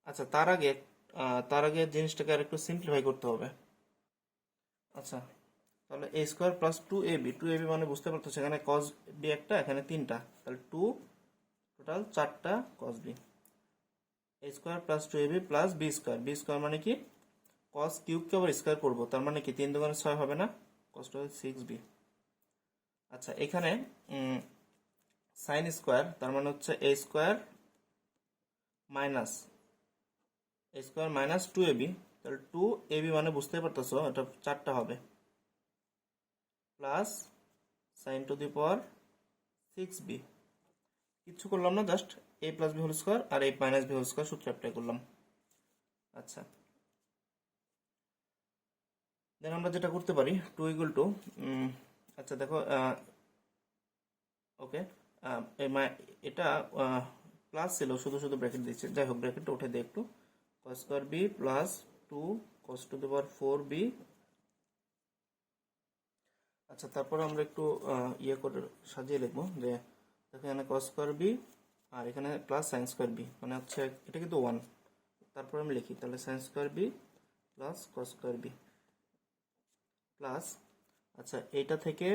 আচ্ছা তার আগে জিনিসটাকে আর একটু সিম্পলিফাই করতে হবে। আচ্ছা, তাহলে এ স্কোয়ার প্লাস 2ab মানে বুঝতে পারতো সেখানে কস বি একটা, এখানে 3টা, তাহলে 2 টোটাল 4টা cos B. A square plus 2ab plus B square মানে কি, কস কিউবকে আবার স্কোয়ার করবো, তার মানে কি 3 2 6 হবে না, কষ্ট হবে 6b। আচ্ছা, এখানে সাইন স্কোয়ার, তার মানে হচ্ছে a স্কোয়ার মাইনাস 2ab, তাহলে 2ab মানে বুঝতেই পারতেছো এটা 4টা হবে, plus sine to the power 6b। কিচ্ছু করলাম না, just a plus B whole square আর a minus B whole square সূত্র অ্যাপ্লাই করলাম। আচ্ছা, দেন আমরা যেটা করতে পারি, 2 ইকুয়াল টু, আচ্ছা দেখো, ওকে, এটা প্লাস ছিল, শুধু শুধু ব্র্যাকেট দিচ্ছে, যাই হোক ব্র্যাকেটটা উঠে দিই একটু। cos square B plus 2 cos to the power 4b। আচ্ছা, তারপর আমরা একটু ইয়ে করে সাজিয়ে লিখবো যে, দেখো এখানে cos স্কোয়ার বি আর এখানে প্লাস সাইন স্কোয়ার বি, মানে হচ্ছে এটা কিন্তু 1। তারপর আমি লিখি তাহলে sine square B plus cos square B plus, আচ্ছা এটা থেকে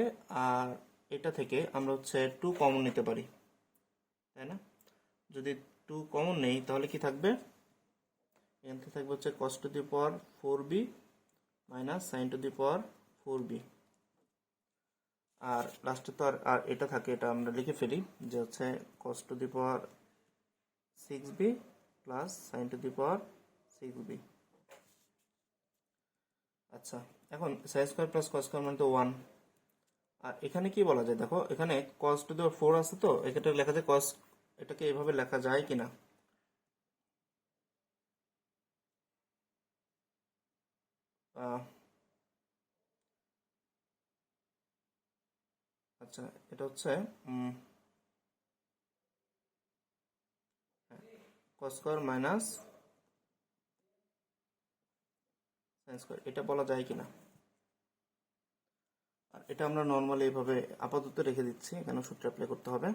আর এটা থেকে আমরা হচ্ছে 2 কমন নিতে পারি, তাই না? যদি 2 কমন নেই তাহলে কি থাকবে, এখান থেকে থাকবে হচ্ছে cos to the power 4b minus sine to the power 4b। আর লাস্টে তো আর এটা থাকে, এটা আমরা লিখে ফেলি যে হচ্ছে cos to the power 6b plus sine to the power 6b। আচ্ছা, এখন sign square plus cos square মানে তো 1। আর এখানে কি বলা যায় দেখো, এখানে cos টু দি পাওয়ার 4 আছে, তো এক্ষেত্রে লেখা যায় cos, এটাকে এভাবে লেখা যায় কিনা। আহ, আচ্ছা এটা হচ্ছে cos square minus sine square, এটা বলা যায় কিনা। আর এটা আমরা নর্মালি এইভাবে আপাতত রেখে দিচ্ছি, এখানে সূত্র অ্যাপ্লাই করতে হবে,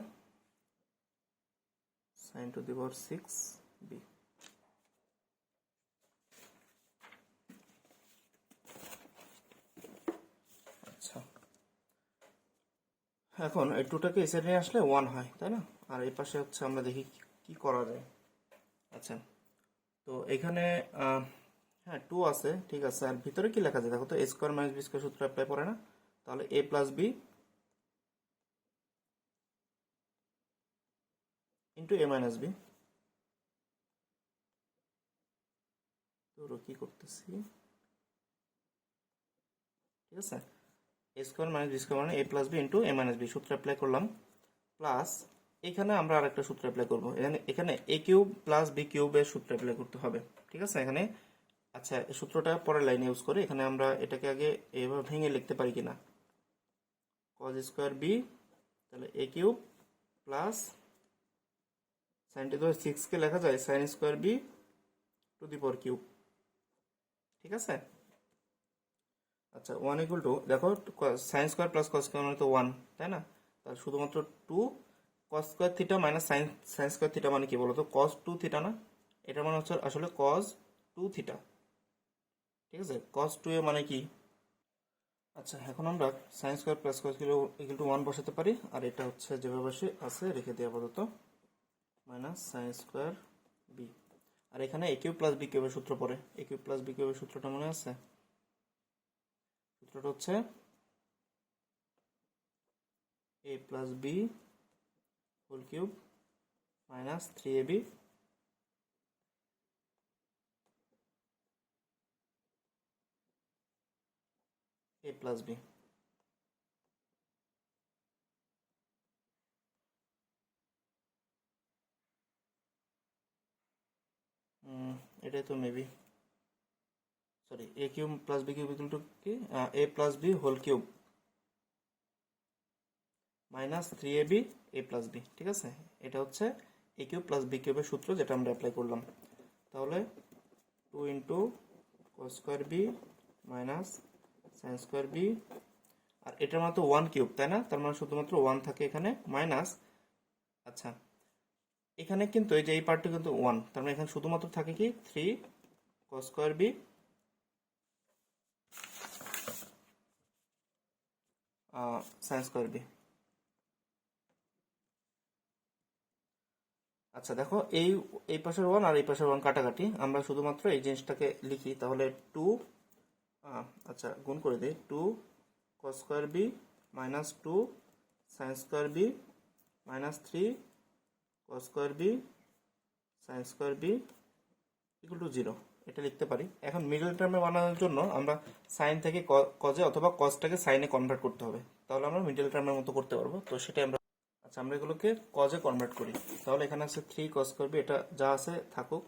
sign to the power 6b। আচ্ছা, এখন এই টুটাকে এই সাইডে নিয়ে আসলে 1 হয়, তাই না? আর এই পাশে হচ্ছে আমরা দেখি কি করা যায়। আচ্ছা, তো এখানে হ্যাঁ 2 আছে, ঠিক আছে। আর ভিতরে কি লেখা যায় দেখো তো, এ স্কোয়ার মাইনাস বি স্কোয়ার সূত্র অ্যাপ্লাই করে না, তাহলে এ প্লাস বি ইন্টু এ মাইনাস বি। তো কি করতেছি, ঠিক আছে, এ স্কোয়ার মাইনাস বি স্কোয়ার মানে এ প্লাস বি ইন্টু এ মাইনাস বি, সূত্র অ্যাপ্লাই করলাম। প্লাস এখানে আমরা আরেকটা সূত্র অ্যাপ্লাই করবো, এখানে এ কিউব প্লাস বি কিউবের সূত্র অ্যাপ্লাই করতে হবে, ঠিক আছে। এখানে আচ্ছা, এই সূত্রটা পরের লাইনে ইউজ করে এখানে আমরা এটাকে আগে এভাবে ভেঙে লিখতে পারি কিনা, কজ স্কোয়ার বি, তাহলে A cube plus sine to the power 6 কে লেখা যায় sine square B to the power cube, ঠিক আছে। আচ্ছা, 1 ইকুয়াল টু, দেখো sine square plus cos square মানে তো 1, তাই না? তাহলে শুধুমাত্র 2 cos square theta minus sine sine square theta মানে কি বলতো, কস 2 থিটা না? এটা মানে হচ্ছে আসলে কস 2 থিটা, ঠিক আছে। কস 2 এ মানে কি? আচ্ছা, এখন আমরা sign square plus cos equal to 1 বসাতে পারি, আর এটা হচ্ছে যেভাবে আছে রেখে দিই আপাতত, মাইনাস সাইন স্কোয়ার বি। আর এখানে এ কিউব প্লাস বি কিউবের সূত্র পড়ে, এ কিউব প্লাস বি কিউবের সূত্রটা মনে আছে? সূত্রটা হচ্ছে A plus B whole cube minus 3ab A plus B. এটাই তো maybe, sorry, A cube plus B cube equal to কি, A plus B whole cube minus 3ab A plus B, ঠিক আছে। এটা হচ্ছে এ কিউব প্লাস বি কিউবের সূত্র, যেটা আমরা অ্যাপ্লাই করলাম। তাহলে 2 into cos square B minus sine square B, আর এটার মানে তো 1 কিউব, তাই না? তার মানে শুধুমাত্র 1 থাকে এখানে, মাইনাস, আচ্ছা এখানে কিন্তু এই যে এই পার্টটা কিন্তু 1, তার মানে এখানে শুধুমাত্র থাকে কি 3 cos square B sine square B. আচ্ছা দেখো, এই এই পাশের 1 আর এই পাশের 1 কাটাকাটি, আমরা শুধুমাত্র এই জিনিসটাকে লিখি, তাহলে 2, আচ্ছা গুণ করে দিই, 2 cos square B minus 2 sine square B minus 3 cos square B sine square B equal to 0, এটা লিখতে পারি। এখন মিডল টার্মে বানানোর জন্য আমরা সাইন থেকে কজে অথবা কজটাকে সাইনে কনভার্ট করতে হবে, তাহলে আমরা মিডল টার্মের মতো করতে পারবো। তো সেটাই আমরা, আচ্ছা আমরা এগুলোকে কজে কনভার্ট করি। তাহলে এখানে আছে 3 কস স্কোয়ার বি, এটা যা আছে থাকুক।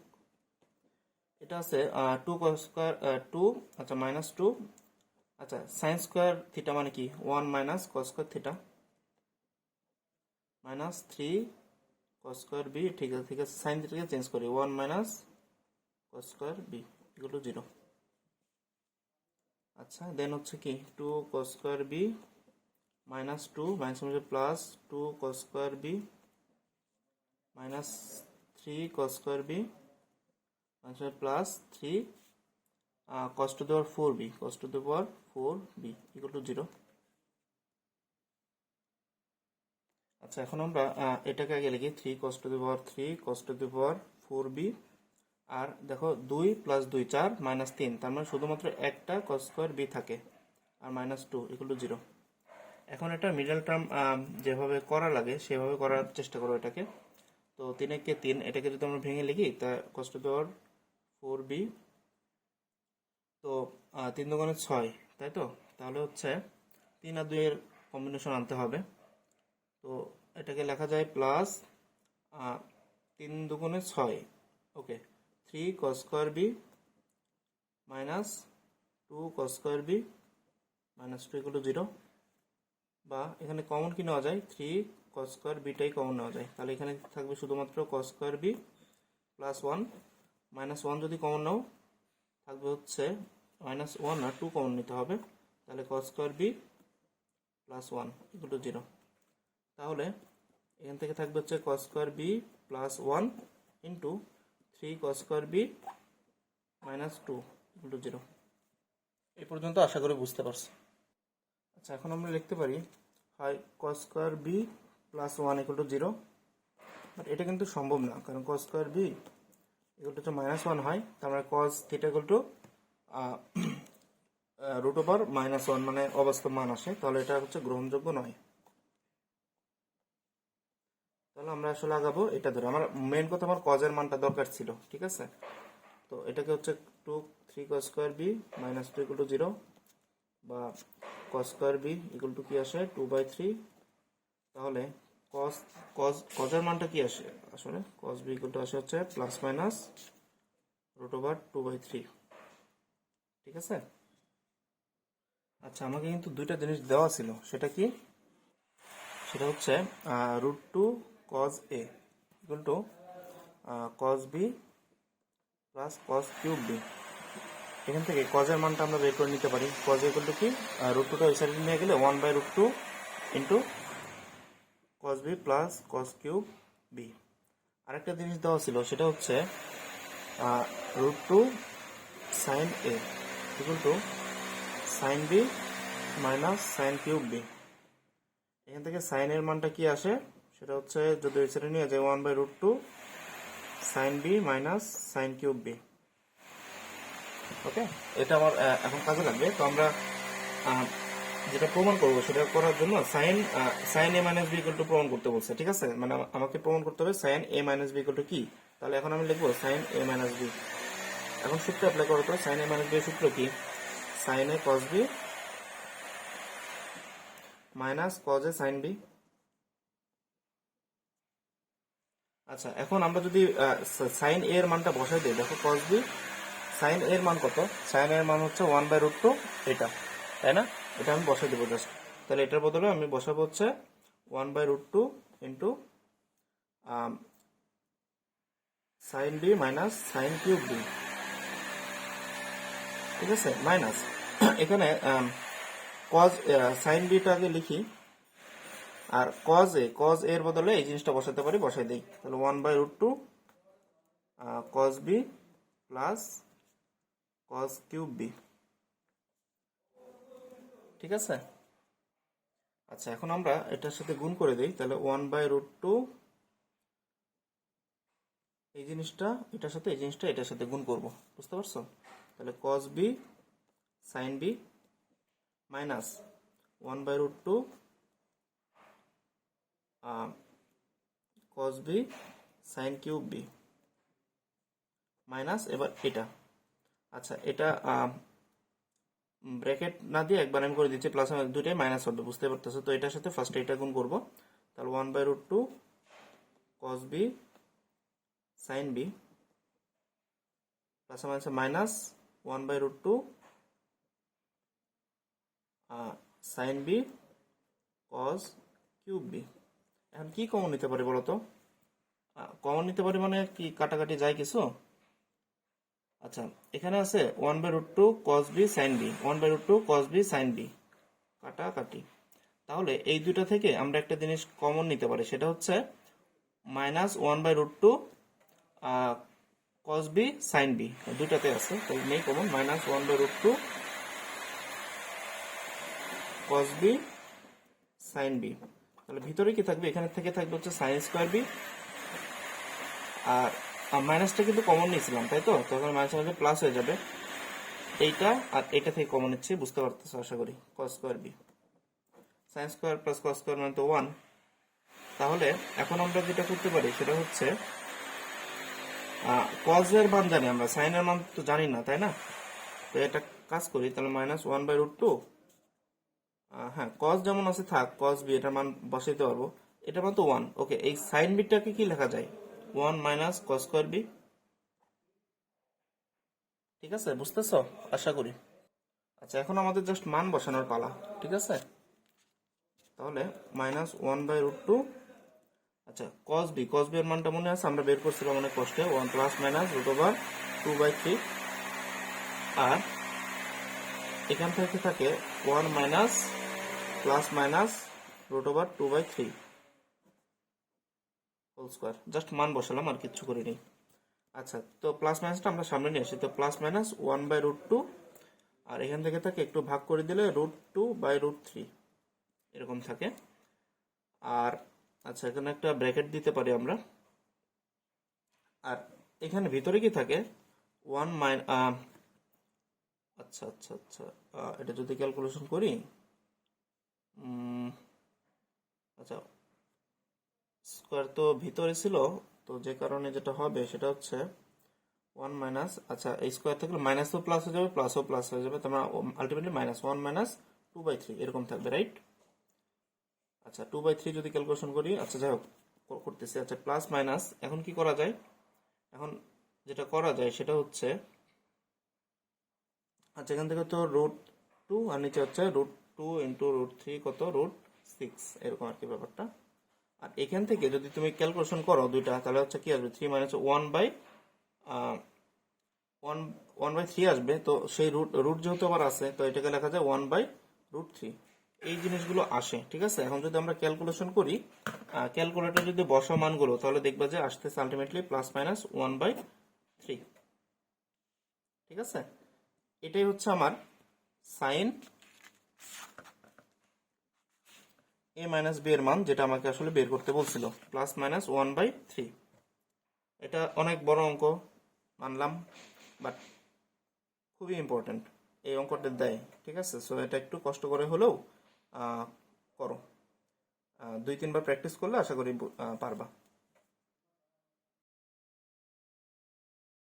এটা আছে 2 কস স্কোয়ার 2, আচ্ছা মাইনাস 2, আচ্ছা সাইন স্কোয়ার থিটা মানে কি 1 minus cos square theta minus 3 cos square B, ঠিক আছে, ঠিক আছে, সাইন থিটাকে চেঞ্জ করি, 1 minus cos square B equal to 0। আচ্ছা দেন হচ্ছে কি 2 cos square B minus 2 minus plus 2 cos square B minus 3 cos square B minus plus 3 cos to the power 4b, cos to the power 4b equal to 0। আচ্ছা এখন আমরা এটাকে আগে লিখি 3 cos to the power 3 cos to the power 4b, আর দেখো 2 plus 2 4 minus 3, তার মানে শুধুমাত্র একটা cos স্কোয়ার b থাকে, আর মাইনাস 2 ইকুয়াল টু 0। এখন এটা মিডল টার্ম যেভাবে করা লাগে সেভাবে করার চেষ্টা করো এটাকে। তো 3 কে 3, এটাকে যদি আমরা ভেঙে লিখি তা cos to the power 4b, তো 3 দুগুণে 6, তাই তো? তাহলে হচ্ছে 3 আর 2 এর কম্বিনেশন আনতে হবে, তো এটাকে লেখা যায় প্লাস 3 দুগুণে 6, okay, 3 cos square B minus 2 cos square B minus 2 equal to 0, বা এখানে কমন কি নেওয়া যায়, 3 cos স্কোয়ার বিটাই কমন নেওয়া যায়, তাহলে এখানে থাকবে শুধুমাত্র cos square B plus 1 minus 1, যদি কমন নাও থাকবে হচ্ছে মাইনাস 1 আর 2 কমন নিতে হবে, তাহলে cos square B plus 1 equal to 0। তাহলে এখান থেকে থাকবে হচ্ছে cos square B plus 1 into 3 cos square B minus 2 equal to 0। এই পর্যন্ত আশা করি বুঝতে পারছি। আচ্ছা এখন আমরা লিখতে পারি হয় cos square B plus 1 equal to 0, but এটা কিন্তু সম্ভব না, কারণ cos square B equal to minus 1 হয়, তার মানে cos theta equal to root over minus 1 মানে অবাস্তব মান আসে, তাহলে এটা হচ্ছে গ্রহণযোগ্য নয়। তাহলে আমরা আসলে আগাবো এটা ধরে। আমার মেন কথা আমার কজের মানটা দরকার ছিল, ঠিক আছে। তো এটাকে হচ্ছে 2 3 cos square B minus 2 equal to 0, বা cos square B equal to কি আসে 2/3। তাহলে cos cos এর মানটা কি আসে আসলে, cos বি ইকুয়াল টু আসে হচ্ছে প্লাস মাইনাস √2/3, ঠিক আছে। আচ্ছা, আমাকে কিন্তু দুইটা জিনিস দেওয়া ছিল, সেটা কি, সেটা হচ্ছে √2 cos a equal to cos b plus cos cube b। এখান থেকে cos এর মানটা আমরা বের করে নিতে পারি। cos ইকুয়াল টু কি, √2টা ওই সাইডে নিয়ে গেলে 1/√2 into cos b plus cos cube b। আরেকটা জিনিস দেওয়া ছিল, সেটা হচ্ছে √2 sin a equal to sin b minus sin cube b। এখান থেকে সাইন এর মানটা কি আসে, সেটা হচ্ছে যদি ওই সাইডে নিয়ে যায় 1/√2 sin b minus sin cube b। ওকে, এটা আমার এখন কাজে লাগবে। তো আমরা যেটা প্রমাণ করবো সেটা করার জন্য sine A minus B equal to প্রমাণ করতে বলছে, ঠিক আছে। মানে আমাকে প্রমাণ করতে হবে sine A minus B equal to কি। তাহলে এখন আমি লিখবো সাইন এ মাইনাস বি। এখন সূত্র অ্যাপ্লাই করো তো, সাইন এ মাইনাস বি এর সূত্র কি, sine A cos B minus cos A sine B. আচ্ছা, এখন আমরা যদি সাইন এ এর মানটা বসাই দিই, দেখো কস বি সাইন এর মান কত, সাইন এর মান হচ্ছে 1/√2, এটা, তাই না। এটা আমি বসাই দেবো জাস্ট। তাহলে এটার বদলে আমি বসাবো হচ্ছে 1/√2 into sine B minus sine cube B, ঠিক আছে, মাইনাস এখানে কজ সাইন বিটা আগে লিখি, আর কজ এর বদলে এই জিনিসটা বসাতে পারি, বসাই দিই। তাহলে 1/√2 cos b plus cos cube b, ঠিক আছে। আচ্ছা, এখন আমরা এটার সাথে গুণ করে দিই। তাহলে 1/√2 এই জিনিসটা এটার সাথে, এই জিনিসটা এটার সাথে গুণ করব, বুঝতে পারছো। তাহলে cos b sin b minus 1/√2 cos b sin cube b minus এবার এটা। আচ্ছা, এটা ব্র্যাকেট না দিয়ে একবার আমি করে দিচ্ছি, প্লাস দুইটাই মাইনাস হবে, বুঝতে পারতেছো। তো এটার সাথে ফার্স্টে এটা গুণ করবো। তাহলে 1/√2 cos b sin b plus minus 1/√2 sin b cos cube b। এখন কি কমন নিতে পারি বলো তো, কমন নিতে পারি মানে কি, কাটাকাটি যায় কিছু। আচ্ছা, এখানে আছে 1/√2 cos b sin b, 1/√2 cos b sin b, কাটাকাটি। তাহলে এই দুটো থেকে আমরা একটা জিনিস কমন নিতে পারি, সেটা হচ্ছে minus 1/√2 cos b sin b, দুটাতে আছে, তো নেই common, minus 1/√2 cos b sin b। তাহলে ভিতরে কি থাকবে, এখানে থেকে থাকবে হচ্ছে সাইন স্কোয়ার বি, আর মাইনাসটা কিন্তু কমন নিয়েছিলাম, তাই তো, তখন মাইনাস মাইনাস প্লাস হয়ে যাবে। এইটা আর এটা থেকে কমন নিচ্ছি, বুঝতে পারতেছো আশা করি। cos square B sine square plus cos square মানে তো 1। তাহলে এখন আমরা যেটা করতে পারি সেটা হচ্ছে cos এর মান জানি আমরা, সাইন এর মান তো জানি না, তাই না। তো এটা কাজ করি, তাহলে মাইনাস 1/√2, হ্যাঁ cos যেমন আছে থাক, cos b এটার মান বসাইতে পারবো, এটার মান তো 1। ওকে, এই সাইন বিটাকে কি লেখা যায়, 1 মাইনাস cos স্কোয়ার বি, ঠিক আছে, বুঝতেছো আশা করি। আচ্ছা, এখন আমাদের জাস্ট মান বসানোর পালা, ঠিক আছে। তাহলে মাইনাস 1/√2, আচ্ছা cos b এর মানটা মনে আছে, আমরা বের করছিলাম অনেক কষ্টে, 1 প্লাস মাইনাস √2/3, আর এখান থেকে থাকে 1 minus plus minus √2/3 whole square. Just মান বসালাম, আর কিচ্ছু করিনি। আচ্ছা, তো প্লাস মাইনাসটা আমরা সামনে নিয়ে আসি, তো প্লাস মাইনাস 1/√2, আর এখান থেকে থাকে একটু ভাগ করে দিলে √2/3 এরকম থাকে। আর আচ্ছা, এখানে একটা ব্র্যাকেট দিতে পারি আমরা, আর এখানে ভিতরে কি থাকে 1 আচ্ছা আচ্ছা আচ্ছা, এটা যদি ক্যালকুলেশন করি, আচ্ছা স্কোয়ার তো ভিতরে ছিল, তো যে কারণে যেটা হবে সেটা হচ্ছে ওয়ান মাইনাস, আচ্ছা এই স্কোয়ার থাকলে মাইনাসও প্লাস হয়ে যাবে, প্লাসও প্লাস হয়ে যাবে, তোমরা আলটিমেটলি মাইনাস ওয়ান মাইনাস 2/3 এরকম থাকবে, রাইট? আচ্ছা 2/3 যদি ক্যালকুলেশন করি, আচ্ছা যাই হোক করতেছি। আচ্ছা প্লাস মাইনাস এখন কি করা যায়? এখন যেটা করা যায় সেটা হচ্ছে, আচ্ছা এখান থেকে তো √2 আর নিচে হচ্ছে √2 ইন্টু √3 কত √6 এরকম আর কি ব্যাপারটা। আর এখান থেকে যদি তুমি ক্যালকুলেশন করো দুইটা, তাহলে হচ্ছে কি আসবে 3 মাইনাস 1/3 আসবে। তো সেই রুট রুট যেহেতু আবার আছে, তো এটাকে লেখা যায় 1/√3। এই জিনিসগুলো আসে, ঠিক আছে? এখন যদি আমরা ক্যালকুলেশন করি, ক্যালকুলেটর যদি বসাও মানগুলো, তাহলে দেখবা যে আসতেছে আলটিমেটলি প্লাস মাইনাস 1/3, ঠিক আছে? এটাই হচ্ছে আমার সাইন a মাইনাস b এর মান, যেটা আমাকে আসলে বের করতে বলছিল, প্লাস মাইনাস 1/3। এটা অনেক বড় অঙ্ক মানলাম, বাট খুবই ইম্পর্টেন্ট এই অঙ্কটা দেয়, ঠিক আছে? সো এটা একটু কষ্ট করে হলেও করো, 2-3 বার প্র্যাকটিস করলে আশা করি পারবা।